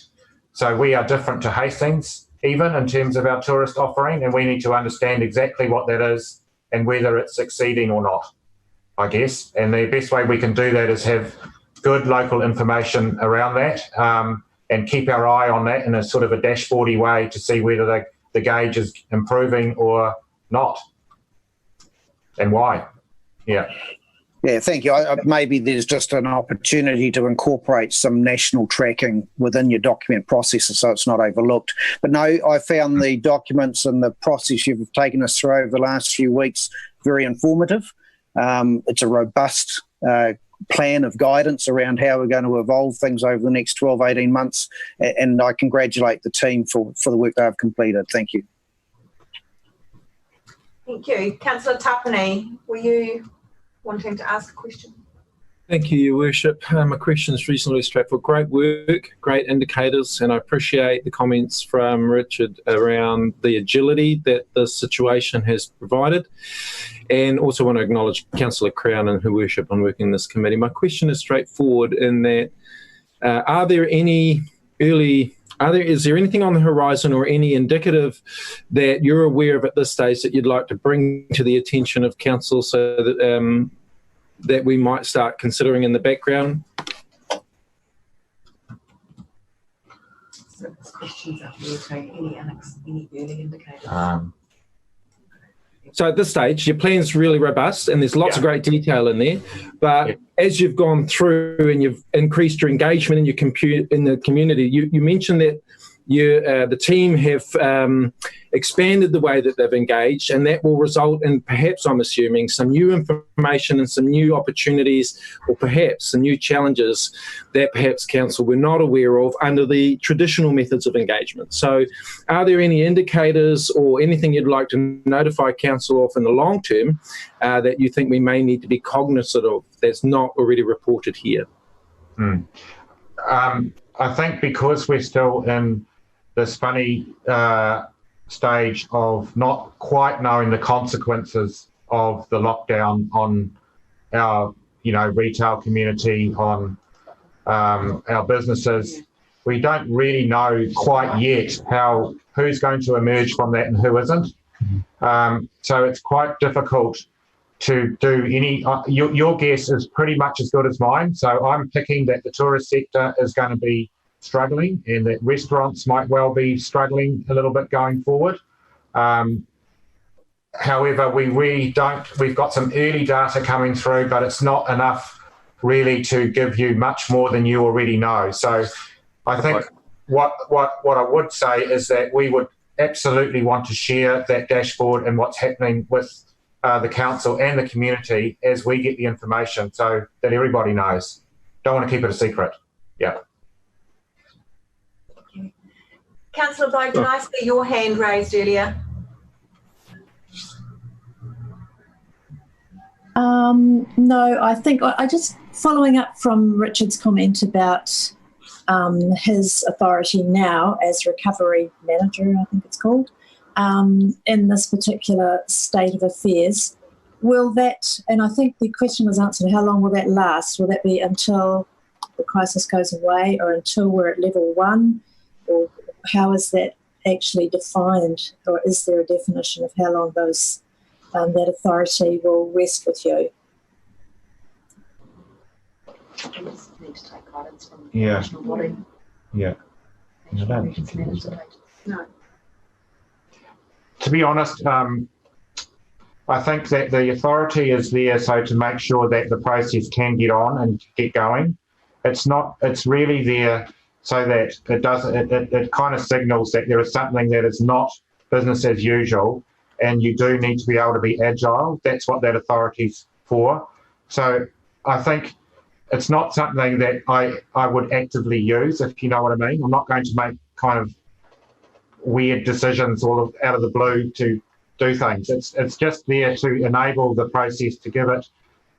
So we are different to Hastings, even in terms of our tourist offering, and we need to understand exactly what that is and whether it's succeeding or not, I guess. And the best way we can do that is have good local information around that and keep our eye on that in a sort of a dashboardy way to see whether the gauge is improving or not and why. Yeah. Yeah, thank you. Maybe there's just an opportunity to incorporate some national tracking within your document processes so it's not overlooked. But no, I found the documents and the process you've taken us through over the last few weeks very informative. It's a robust plan of guidance around how we're going to evolve things over the next 12, 18 months. And I congratulate the team for the work they've completed. Thank you. Thank you. Councillor Tapani, were you wanting to ask a question? Thank you, Your Worship. My question is reasonably straightforward. Great work, great indicators, and I appreciate the comments from Richard around the agility that this situation has provided. And also want to acknowledge Councillor Crown and Her Worship on working in this committee. My question is straightforward in that is there anything on the horizon or any indicative that you're aware of at this stage that you'd like to bring to the attention of Council so that that we might start considering in the background? questions up there too. Any early indicators? So at this stage, your plan's really robust and there's lots of great detail in there. But as you've gone through and you've increased your engagement in the community, you mentioned that the team have expanded the way that they've engaged, and that will result in perhaps, I'm assuming, some new information and some new opportunities, or perhaps some new challenges that perhaps council were not aware of under the traditional methods of engagement. So are there any indicators or anything you'd like to notify council of in the long term that you think we may need to be cognizant of that's not already reported here? I think because we're still in this funny stage of not quite knowing the consequences of the lockdown on our, retail community, on our businesses, we don't really know quite yet who's going to emerge from that and who isn't. So it's quite difficult to do any. Your guess is pretty much as good as mine. So I'm picking that the tourist sector is going to be struggling and that restaurants might well be struggling a little bit going forward. However, we've got some early data coming through, but it's not enough really to give you much more than you already know. So I think what I would say is that we would absolutely want to share that dashboard and what's happening with the council and the community as we get the information so that everybody knows. Don't want to keep it a secret. Yeah. Councillor Bogdan, I see your hand raised earlier. No, I think I just following up from Richard's comment about his authority now as recovery manager, I think it's called, in this particular state of affairs. Will that, and I think the question was answered, how long will that last? Will that be until the crisis goes away or until we're at level 1? Or how is that actually defined, or is there a definition of how long that authority will rest with you? I just need to take guidance from the national body. Yeah. No. To be honest, I think that the authority is there so to make sure that the process can get on and get going. It's really there so that it kind of signals that there is something that is not business as usual and you do need to be able to be agile. That's what that authority's for. So I think it's not something that I would actively use, if you know what I mean. I'm not going to make kind of weird decisions all out of the blue to do things. It's just there to enable the process, to give it,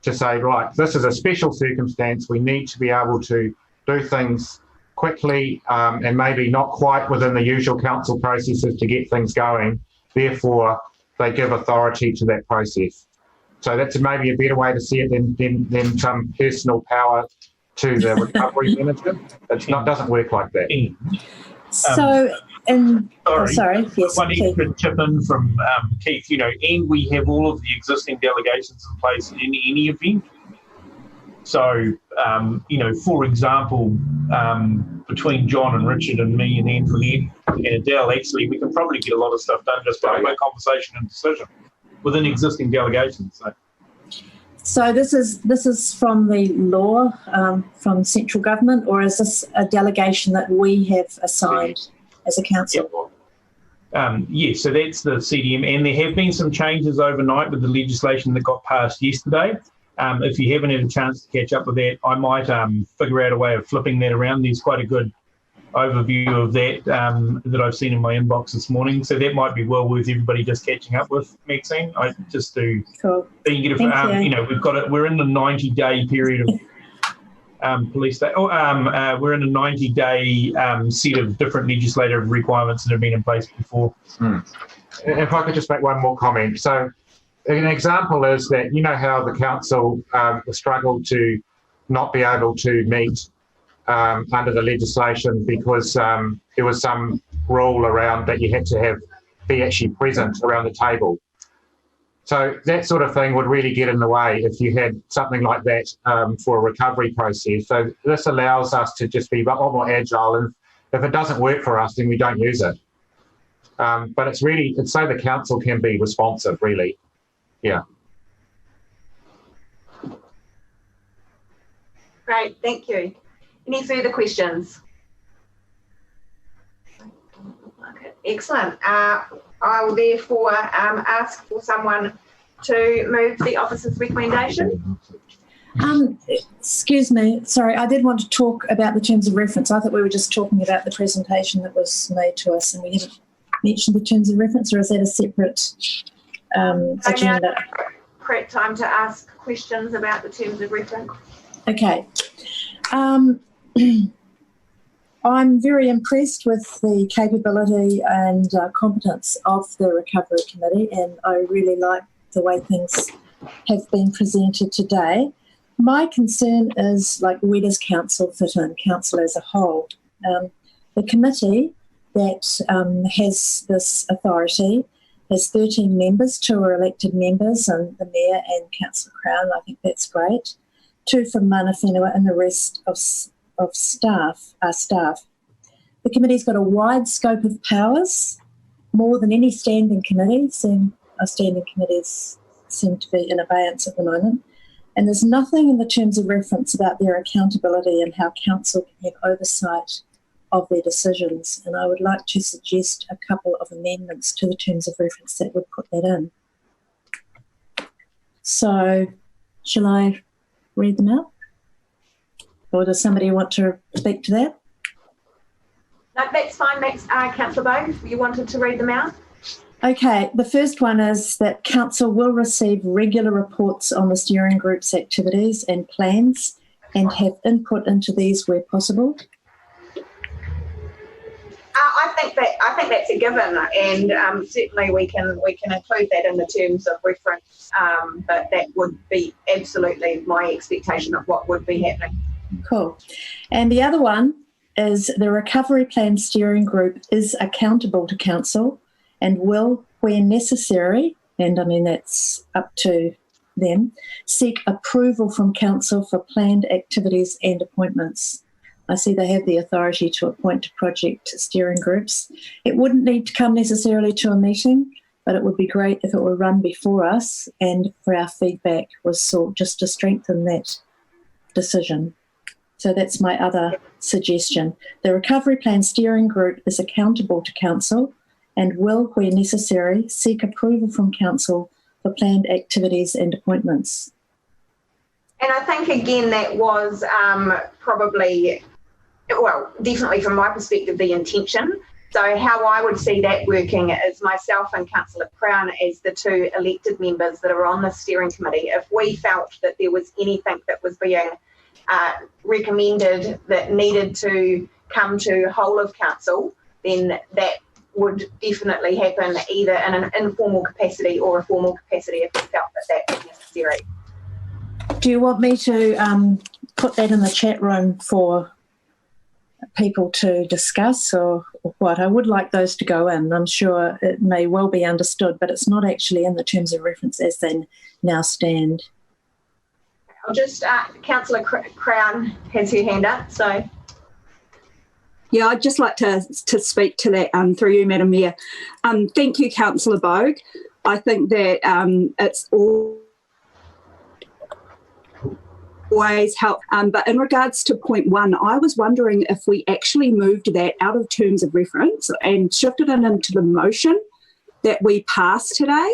to say, right, this is a special circumstance. We need to be able to do things quickly and maybe not quite within the usual council processes to get things going. Therefore, they give authority to that process. So that's maybe a better way to see it than some personal power to the recovery manager. Doesn't work like that. So, sorry, yes. One extra chip in from Keith, and we have all of the existing delegations in place in any event. So, for example, between John and Richard and me and Antoinette and Adele, actually, we can probably get a lot of stuff done just by conversation and decision within existing delegations. So this is from the law, from central government, or is this a delegation that we have assigned as a council? Yes, so that's the CDM, and there have been some changes overnight with the legislation that got passed yesterday. If you haven't had a chance to catch up with that, I might figure out a way of flipping that around. There's quite a good overview of that that I've seen in my inbox this morning, so that might be well worth everybody just catching up with, Maxine. I just do. Cool. We're in the 90-day period of police day. We're in a 90-day set of different legislative requirements that have been in place before. If I could just make one more comment. So an example is that how the council struggled to not be able to meet under the legislation because there was some rule around that you had to be actually present around the table. So that sort of thing would really get in the way if you had something like that for a recovery process. So this allows us to just be a lot more agile. And If it doesn't work for us, then we don't use it. But it's so the council can be responsive, really. Yeah. Great, thank you. Any further questions? Okay, excellent. I will therefore ask for someone to move the officer's recommendation. Excuse me, sorry, I did want to talk about the terms of reference. I thought we were just talking about the presentation that was made to us and we haven't mentioned the terms of reference, or is that a separate agenda? Correct time to ask questions about the terms of reference. Okay. I'm very impressed with the capability and competence of the Recovery Committee, and I really like the way things have been presented today. My concern is, like, where does council fit in, council as a whole? The committee that has this authority has 13 members, 2 are elected members, and the Mayor and Councillor Crown. I think that's great. 2 from Mana Whenua and the rest of staff are staff. The committee's got a wide scope of powers, more than any standing committee. Our standing committees seem to be in abeyance at the moment. And there's nothing in the terms of reference about their accountability and how council can have oversight of their decisions. And I would like to suggest a couple of amendments to the terms of reference that would put that in. So, shall I read them out? Or does somebody want to speak to that? No, that's fine. Councillor Bowe, you wanted to read them out? Okay, the first one is that council will receive regular reports on the steering group's activities and plans and have input into these where possible. I think that's a given, and certainly we can include that in the terms of reference. But that would be absolutely my expectation of what would be happening. Cool. And the other one is the Recovery Plan Steering Group is accountable to council and will, where necessary, and I mean that's up to them, seek approval from council for planned activities and appointments. I see they have the authority to appoint to project steering groups. It wouldn't need to come necessarily to a meeting, but it would be great if it were run before us and for our feedback was sought just to strengthen that decision. So that's my other suggestion. The Recovery Plan Steering Group is accountable to council and will, where necessary, seek approval from council for planned activities and appointments. And I think, again, that was probably, well, definitely from my perspective, the intention. So how I would see that working is myself and Councillor Crown as the 2 elected members that are on the steering committee. If we felt that there was anything that was being recommended that needed to come to whole of council, then that would definitely happen either in an informal capacity or a formal capacity if we felt that that was necessary. Do you want me to put that in the chat room for people to discuss or what? I would like those to go in. I'm sure it may well be understood, but it's not actually in the terms of reference as they now stand. I'll just, Councillor Crown has her hand up, so. Yeah, I'd just like to speak to that through you, Madam Mayor. Thank you, Councillor Bogue. I think that it's always help. But in regards to point 1, I was wondering if we actually moved that out of terms of reference and shifted it into the motion that we passed today.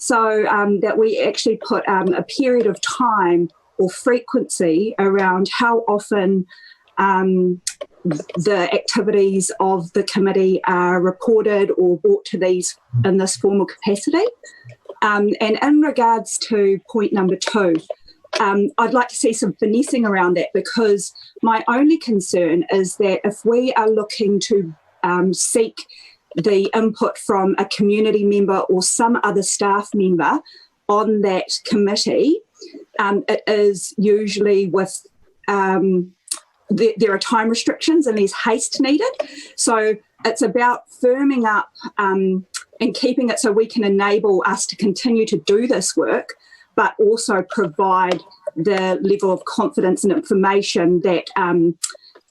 So that we actually put a period of time or frequency around how often the activities of the committee are reported or brought to these in this formal capacity. And in regards to point number 2, I'd like to see some finessing around that, because my only concern is that if we are looking to seek the input from a community member or some other staff member on that committee, it is usually with there are time restrictions and there's haste needed. So it's about firming up and keeping it so we can enable us to continue to do this work, but also provide the level of confidence and information that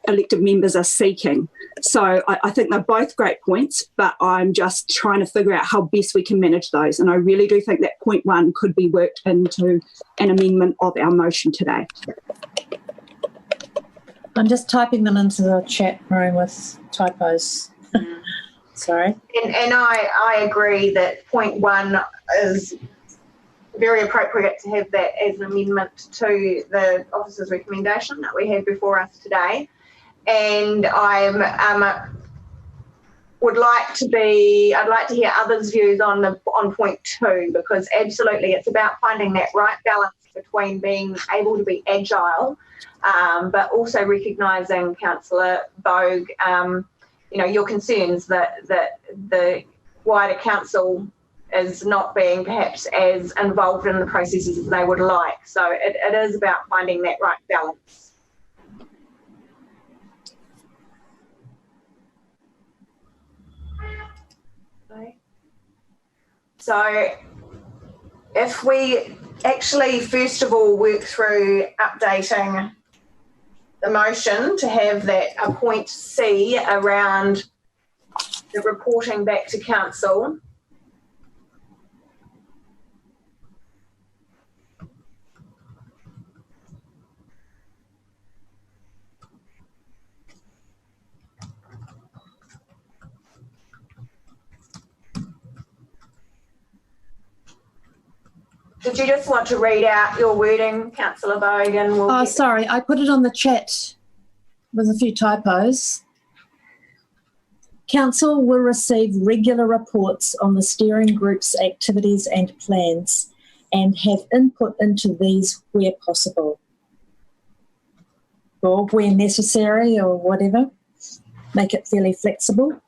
elected members are seeking. So I think they're both great points, but I'm just trying to figure out how best we can manage those. And I really do think that point 1 could be worked into an amendment of our motion today. I'm just typing them into the chat room with typos. Sorry. And I agree that point 1 is very appropriate to have that as an amendment to the officer's recommendation that we have before us today. And I'd like to hear others' views on point 2, because absolutely it's about finding that right balance between being able to be agile, but also recognising, Councillor Bogue, your concerns that the wider council is not being perhaps as involved in the processes as they would like. So it is about finding that right balance. So if we actually first of all work through updating the motion to have that a point C around the reporting back to council. Did you just want to read out your wording, Councillor Bogue? And sorry, I put it on the chat with a few typos. Council will receive regular reports on the steering group's activities and plans and have input into these where possible, or where necessary, or whatever. Make it fairly flexible.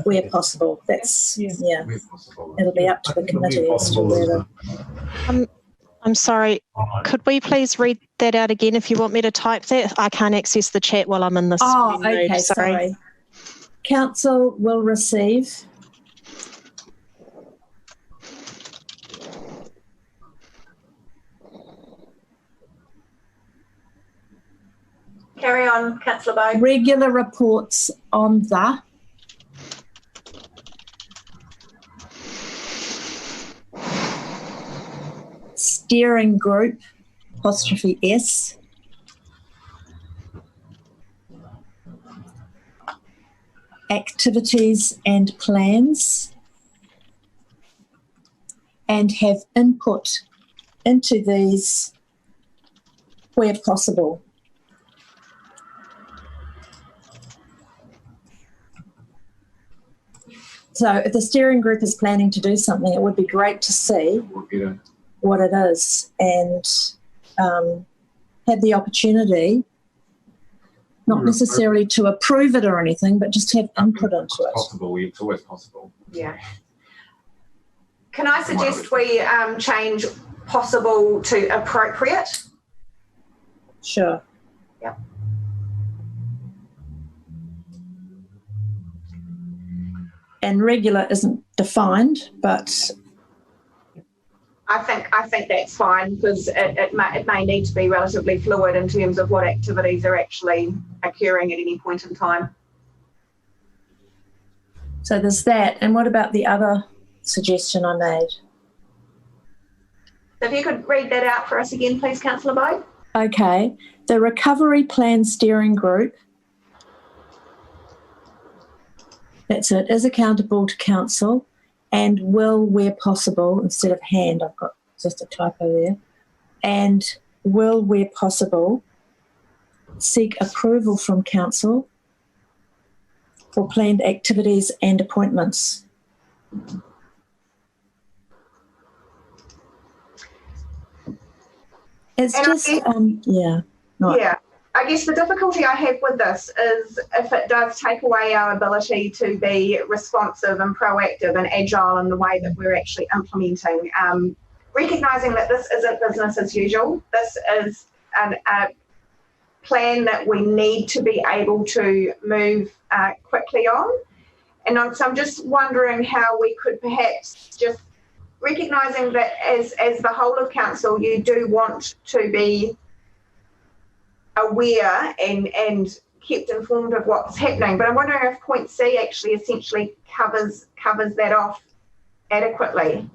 Where possible. That's where possible. It'll be up to the committee as to whether. I'm sorry, could we please read that out again if you want me to type that? I can't access the chat while I'm in this okay, mode. sorry. Council will receive carry on, Councillor Bogue. Regular reports on the steering group, '(S), activities and plans, and have input into these where possible. So if the steering group is planning to do something, it would be great to see what it is and have the opportunity, not necessarily to approve it or anything, but just have input into it. Possible, it's always possible. Yeah. Can I suggest we change possible to appropriate? Sure. Yep. And regular isn't defined, but I think that's fine, because it may need to be relatively fluid in terms of what activities are actually occurring at any point in time. So there's that. And what about the other suggestion I made? So if you could read that out for us again, please, Councillor Bogue. Okay. The Recovery Plan Steering Group, that's it, is accountable to council and will, where possible, instead of hand, I've got just a typo there, and will, where possible, seek approval from council for planned activities and appointments. It's and just, yeah. Right. Yeah. I guess the difficulty I have with this is if it does take away our ability to be responsive and proactive and agile in the way that we're actually implementing, recognising that this isn't business as usual. This is a plan that we need to be able to move quickly on. And so I'm just wondering how we could perhaps just recognising that as the whole of council, you do want to be aware and kept informed of what's happening. But I'm wondering if point C actually essentially covers that off adequately.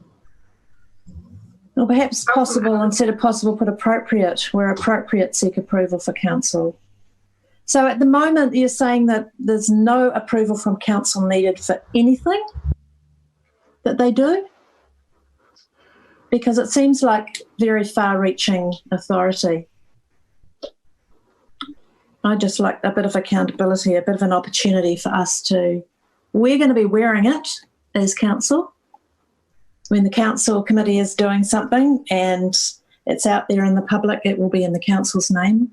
Or perhaps possible, instead of possible, put appropriate, where appropriate seek approval for council. So at the moment, you're saying that there's no approval from council needed for anything that they do? Because it seems like very far-reaching authority. I'd just like a bit of accountability, a bit of an opportunity for us to, we're going to be wearing it as council. When the council committee is doing something and it's out there in the public, it will be in the council's name.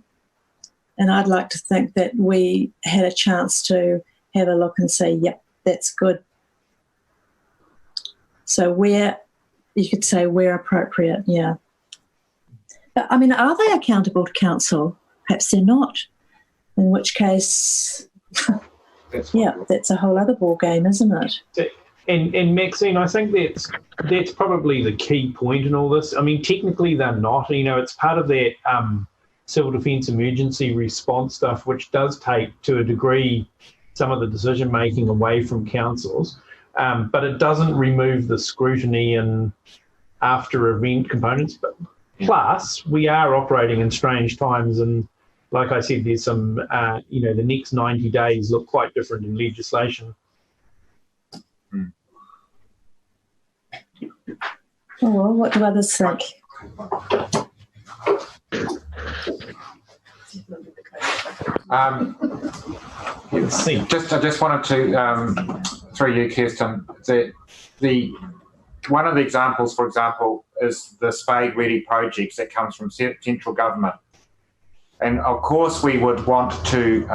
And I'd like to think that we had a chance to have a look and say, yep, that's good. So where, you could say where appropriate, yeah. But I mean, are they accountable to council? Perhaps they're not. In which case, that's a whole other ball game, isn't it? And Maxine, I think that's probably the key point in all this. I mean, technically they're not. You know, it's part of that civil defence emergency response stuff, which does take, to a degree, some of the decision making away from councils. But it doesn't remove the scrutiny and after event components. But plus, we are operating in strange times, and like I said, there's some, the next 90 days look quite different in legislation. Oh, well, what do others think? I just wanted to, through you, Kirsten, one of the examples, for example, is the Spade Ready projects that comes from central government. And of course, we would want to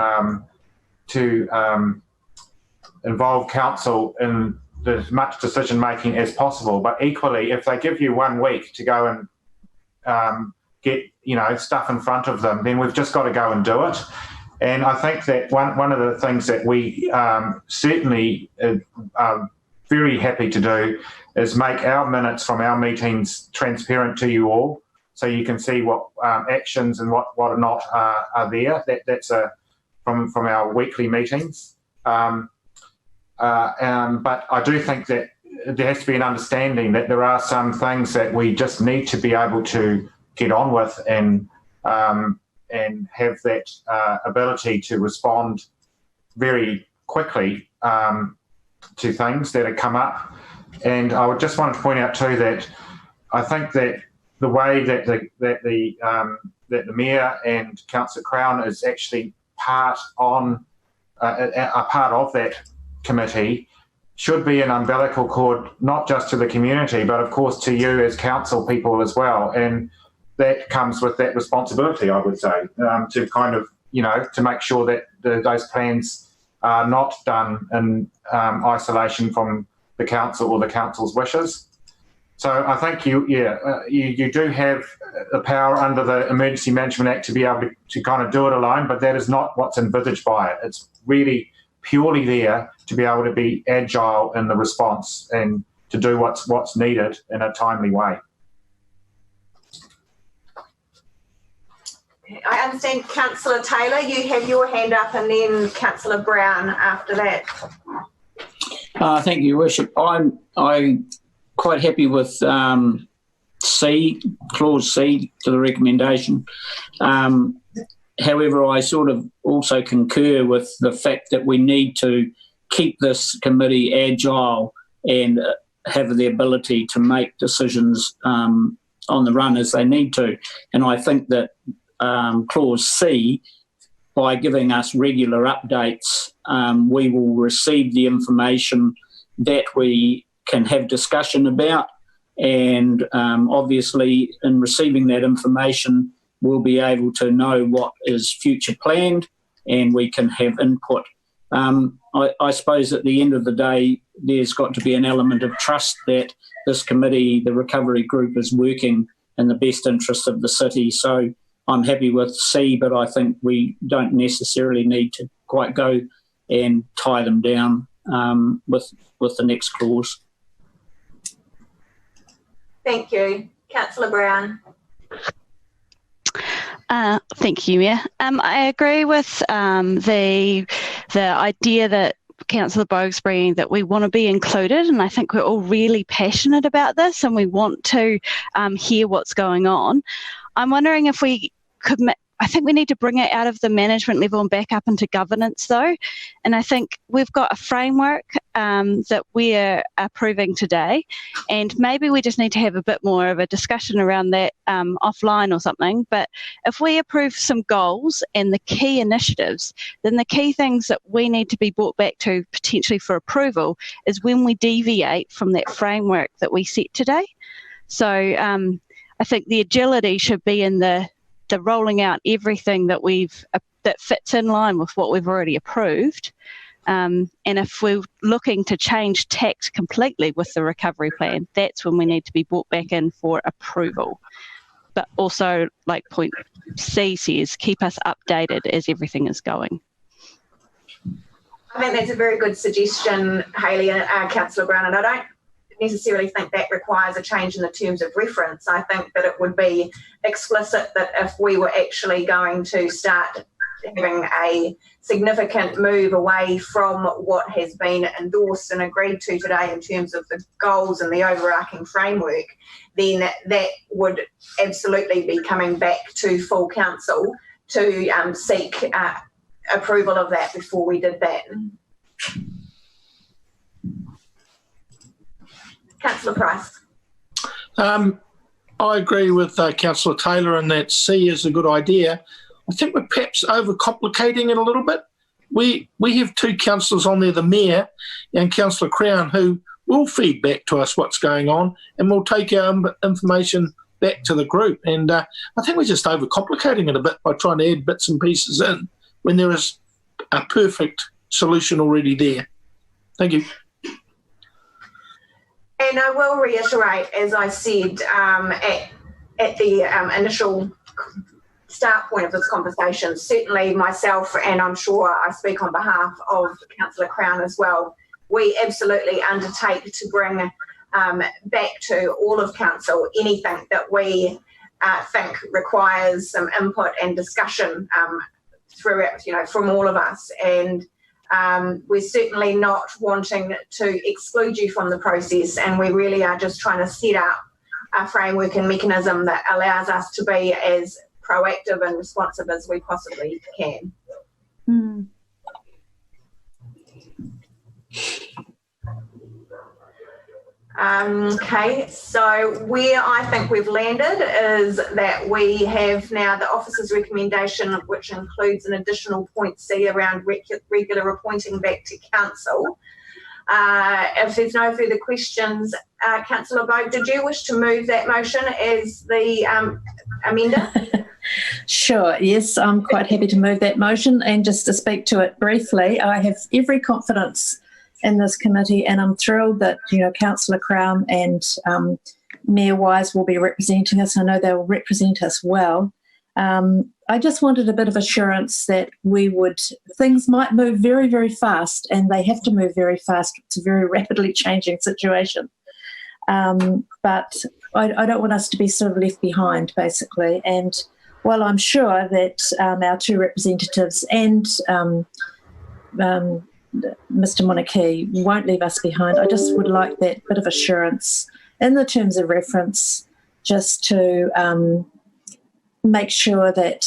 involve council in as much decision making as possible. But equally, if they give you 1 week to go and get stuff in front of them, then we've just got to go and do it. And I think that one of the things that we certainly are very happy to do is make our minutes from our meetings transparent to you all, so you can see what actions and what or not are there. That's from our weekly meetings. But I do think that there has to be an understanding that there are some things that we just need to be able to get on with and have that ability to respond very quickly to things that have come up. And I would just want to point out too that I think that the way that the Mayor and Councillor Crown is actually part of that committee should be an umbilical cord, not just to the community, but of course to you as council people as well. And that comes with that responsibility, I would say, to kind of, to make sure that those plans are not done in isolation from the council or the council's wishes. So I think you do have the power under the Emergency Management Act to be able to kind of do it alone, but that is not what's envisaged by it. It's really purely there to be able to be agile in the response and to do what's needed in a timely way. I understand, Councillor Taylor, you have your hand up, and then Councillor Brown after that. Thank you, Your Worship. I'm quite happy with clause C to the recommendation. However, I sort of also concur with the fact that we need to keep this committee agile and have the ability to make decisions on the run as they need to. And I think that clause C, by giving us regular updates, we will receive the information that we can have discussion about, and obviously in receiving that information we'll be able to know what is future planned and we can have input. I suppose at the end of the day there's got to be an element of trust that this committee, the recovery group, is working in the best interest of the city. So I'm happy with C, but I think we don't necessarily need to quite go and tie them down with the next clause. Thank you. Councillor Brown. Thank you, Mayor. I agree with the idea that Councillor Bogue's bringing, that we want to be included, and I think we're all really passionate about this and we want to hear what's going on. I'm wondering if we could, I think we need to bring it out of the management level and back up into governance though, and I think we've got a framework that we're approving today, and maybe we just need to have a bit more of a discussion around that offline or something. But if we approve some goals and the key initiatives, then the key things that we need to be brought back to potentially for approval is when we deviate from that framework that we set today. So I think the agility should be in the rolling out everything that that fits in line with what we've already approved. And if we're looking to change tact completely with the recovery plan, that's when we need to be brought back in for approval. But also, like point C says, keep us updated as everything is going. I think that's a very good suggestion, Hayley and Councillor Brown, and I don't necessarily think that requires a change in the terms of reference. I think that it would be explicit that if we were actually going to start having a significant move away from what has been endorsed and agreed to today in terms of the goals and the overarching framework, then that would absolutely be coming back to full council to seek approval of that before we did that. Councillor Price. I agree with Councillor Taylor in that C is a good idea. I think we're perhaps overcomplicating it a little bit. We have two councillors on there, the Mayor and Councillor Crown, who will feed back to us what's going on, and we'll take our information back to the group. And I think we're just overcomplicating it a bit by trying to add bits and pieces in when there is a perfect solution already there. Thank you. And I will reiterate, as I said at the initial start point of this conversation, certainly myself, and I'm sure I speak on behalf of Councillor Crown as well, we absolutely undertake to bring back to all of council anything that we think requires some input and discussion throughout, from all of us. And we're certainly not wanting to exclude you from the process, and we really are just trying to set up a framework and mechanism that allows us to be as proactive and responsive as we possibly can. Okay, so where I think we've landed is that we have now the officer's recommendation, which includes an additional point C around regular reporting back to council. If there's no further questions, Councillor Bogue, did you wish to move that motion as the amender? Sure, yes, I'm quite happy to move that motion. And just to speak to it briefly, I have every confidence in this committee, and I'm thrilled that Councillor Crown and Mayor Wise will be representing us. I know they will represent us well. I just wanted a bit of assurance that things might move very, very fast, and they have to move very fast. It's a very rapidly changing situation. But I don't want us to be sort of left behind, basically. And while I'm sure that our two representatives and Mr. Monarchy won't leave us behind, I just would like that bit of assurance in the terms of reference, just to make sure that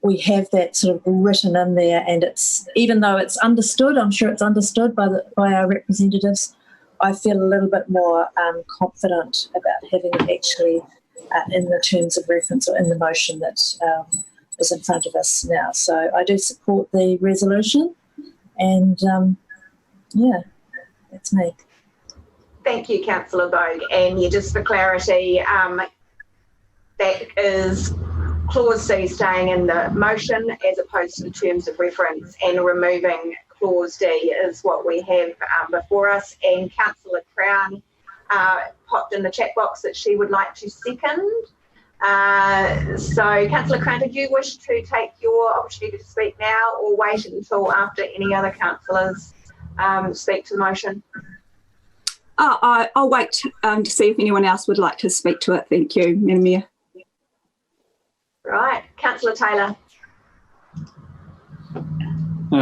we have that sort of written in there, and it's, even though it's understood, I'm sure it's understood by our representatives, I feel a little bit more confident about having it actually in the terms of reference or in the motion that is in front of us now. So I do support the resolution. And yeah, that's me. Thank you, Councillor Bogue. And just for clarity, that is clause C staying in the motion as opposed to the terms of reference, and removing clause D is what we have before us. And Councillor Crown popped in the chat box that she would like to second. So, Councillor Crown, did you wish to take your opportunity to speak now, or wait until after any other councillors speak to the motion? I'll wait to see if anyone else would like to speak to it. Thank you, Madam Mayor. Right, Councillor Taylor.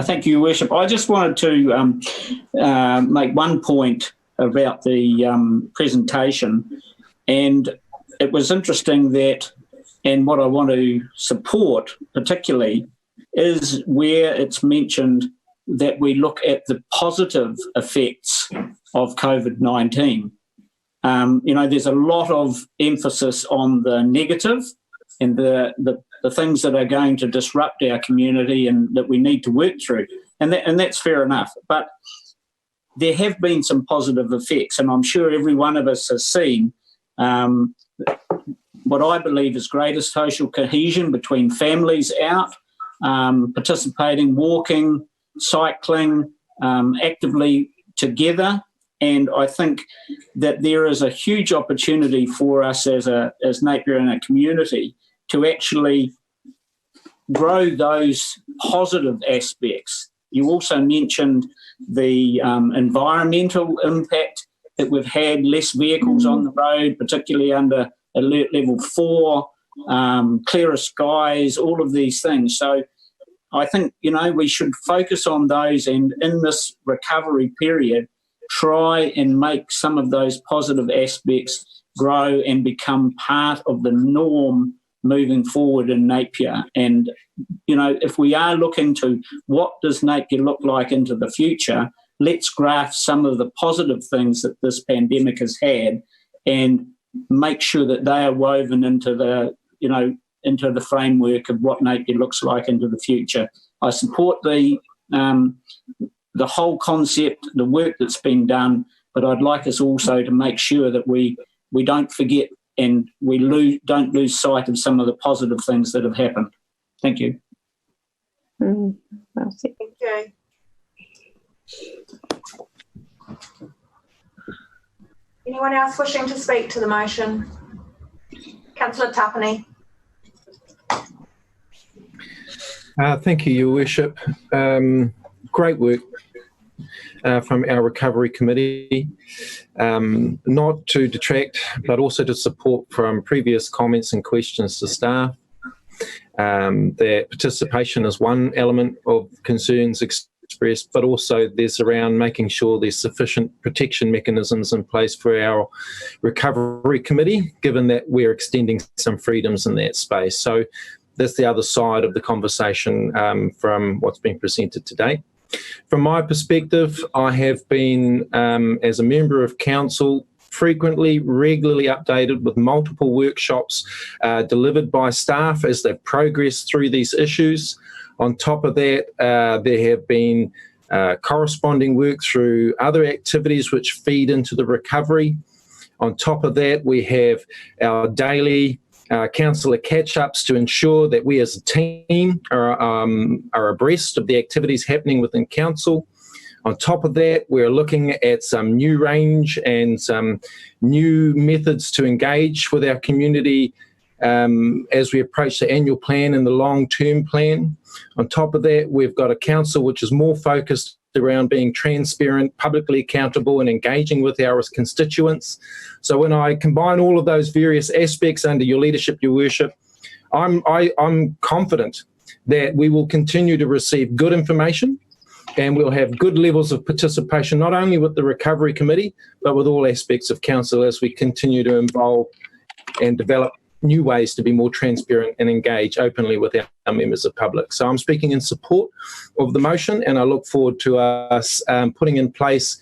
Thank you, Your Worship. I just wanted to make one point about the presentation, and it was interesting that, and what I want to support particularly, is where it's mentioned that we look at the positive effects of COVID-19. There's a lot of emphasis on the negative and the things that are going to disrupt our community and that we need to work through. And that's fair enough. But there have been some positive effects, and I'm sure every one of us has seen what I believe is greater social cohesion between families out, participating, walking, cycling, actively together. And I think that there is a huge opportunity for us as Napier and a community to actually grow those positive aspects. You also mentioned the environmental impact that we've had, less vehicles on the road, particularly under alert level 4, clearer skies, all of these things. So I think, we should focus on those, and in this recovery period, try and make some of those positive aspects grow and become part of the norm moving forward in Napier. And, if we are looking to what does Napier look like into the future, let's graph some of the positive things that this pandemic has had and make sure that they are woven into the framework of what Napier looks like into the future. I support the whole concept, the work that's been done, but I'd like us also to make sure that we don't forget and we don't lose sight of some of the positive things that have happened. Thank you. Thank you. Anyone else wishing to speak to the motion? Councillor Tapani. Thank you, Your Worship. Great work from our recovery committee. Not to detract, but also to support from previous comments and questions to staff. That participation is one element of concerns expressed, but also there's around making sure there's sufficient protection mechanisms in place for our recovery committee, given that we're extending some freedoms in that space. So that's the other side of the conversation from what's been presented today. From my perspective, I have been, as a member of council, regularly updated with multiple workshops delivered by staff as they've progressed through these issues. On top of that, there have been corresponding work through other activities which feed into the recovery. On top of that, we have our daily councillor catch-ups to ensure that we as a team are abreast of the activities happening within council. On top of that, we're looking at some new range and some new methods to engage with our community as we approach the annual plan and the long-term plan. On top of that, we've got a council which is more focused around being transparent, publicly accountable and engaging with our constituents. So when I combine all of those various aspects under your leadership, Your Worship, I'm confident that we will continue to receive good information and we'll have good levels of participation, not only with the recovery committee, but with all aspects of council as we continue to involve and develop new ways to be more transparent and engage openly with our members of public. So I'm speaking in support of the motion, and I look forward to us putting in place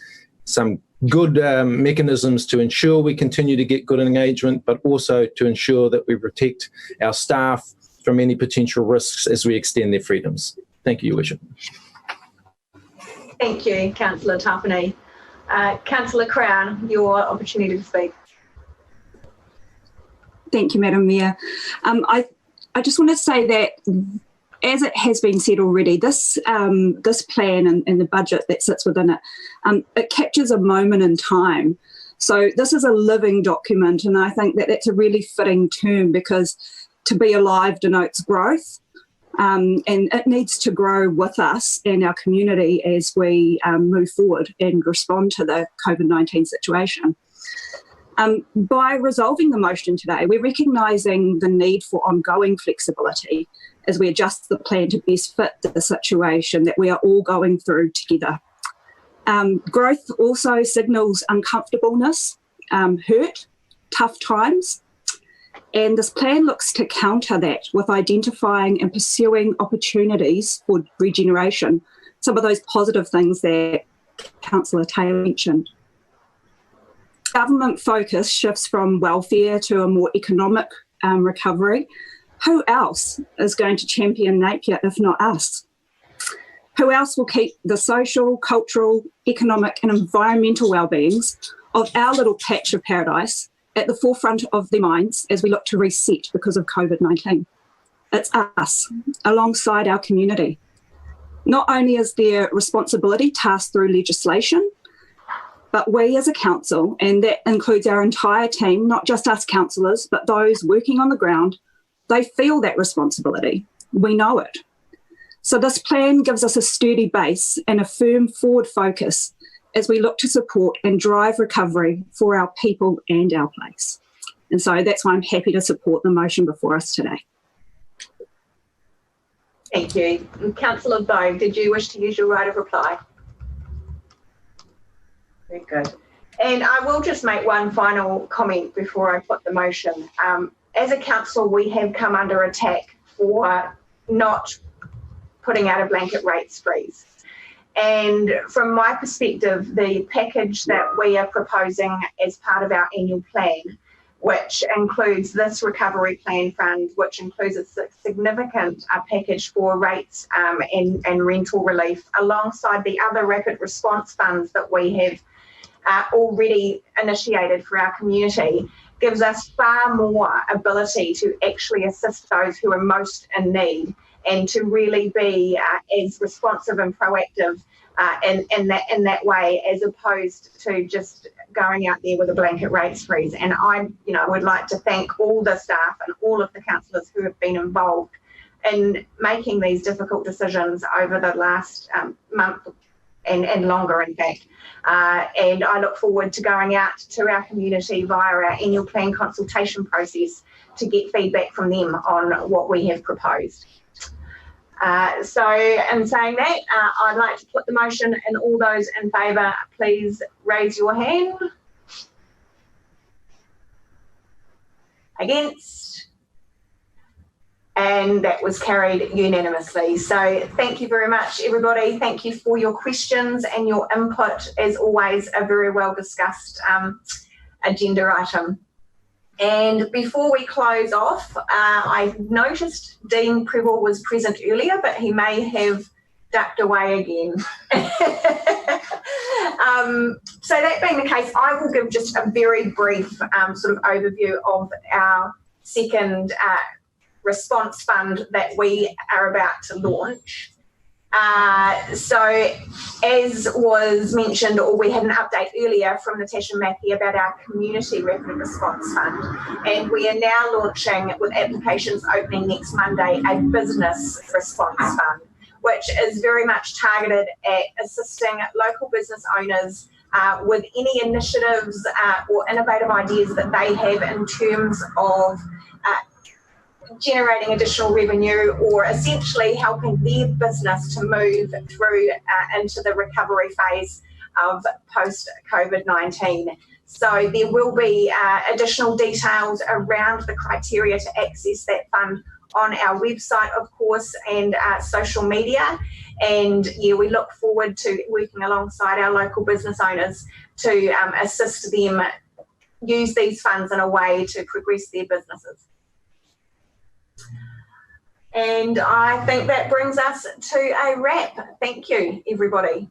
some good mechanisms to ensure we continue to get good engagement, but also to ensure that we protect our staff from any potential risks as we extend their freedoms. Thank you, Your Worship. Thank you, Councillor Tapani. Councillor Crown, your opportunity to speak. Thank you, Madam Mayor. I just want to say that, as it has been said already, this plan and the budget that sits within it, it captures a moment in time. So this is a living document, and I think that that's a really fitting term because to be alive denotes growth. And it needs to grow with us and our community as we move forward and respond to the COVID-19 situation. By resolving the motion today, we're recognising the need for ongoing flexibility as we adjust the plan to best fit the situation that we are all going through together. Growth also signals uncomfortableness, hurt, tough times, and this plan looks to counter that with identifying and pursuing opportunities for regeneration, some of those positive things that Councillor Taylor mentioned. Government focus shifts from welfare to a more economic recovery. Who else is going to champion Napier if not us? Who else will keep the social, cultural, economic and environmental well-beings of our little patch of paradise at the forefront of their minds as we look to reset because of COVID-19? It's us, alongside our community. Not only is their responsibility tasked through legislation, but we as a council, and that includes our entire team, not just us councillors, but those working on the ground, they feel that responsibility. We know it. So this plan gives us a sturdy base and a firm forward focus as we look to support and drive recovery for our people and our place. And so that's why I'm happy to support the motion before us today. Thank you. Councillor Bowe, did you wish to use your right of reply? Very good. And I will just make one final comment before I put the motion. As a council, we have come under attack for not putting out a blanket rates freeze. And from my perspective, the package that we are proposing as part of our annual plan, which includes this recovery plan fund, which includes a significant package for rates and rental relief, alongside the other rapid response funds that we have already initiated for our community, gives us far more ability to actually assist those who are most in need and to really be as responsive and proactive in that way, as opposed to just going out there with a blanket rates freeze. And I, would like to thank all the staff and all of the councillors who have been involved in making these difficult decisions over the last month and longer, in fact. And I look forward to going out to our community via our annual plan consultation process to get feedback from them on what we have proposed. So in saying that, I'd like to put the motion, and all those in favour, please raise your hand. Against? And that was carried unanimously. So thank you very much, everybody. Thank you for your questions and your input. As always, a very well discussed agenda item. And before we close off, I noticed Dean Preble was present earlier, but he may have ducked away again. So that being the case, I will give just a very brief sort of overview of our second response fund that we are about to launch. So as was mentioned, or we had an update earlier from Natasha Mackey about our Community Rapid Response Fund, and we are now launching, with applications opening next Monday, a Business Response Fund, which is very much targeted at assisting local business owners with any initiatives or innovative ideas that they have in terms of generating additional revenue, or essentially helping their business to move through into the recovery phase of post-COVID-19. So there will be additional details around the criteria to access that fund on our website, of course, and social media. And yeah, we look forward to working alongside our local business owners to assist them use these funds in a way to progress their businesses. And I think that brings us to a wrap. Thank you, everybody.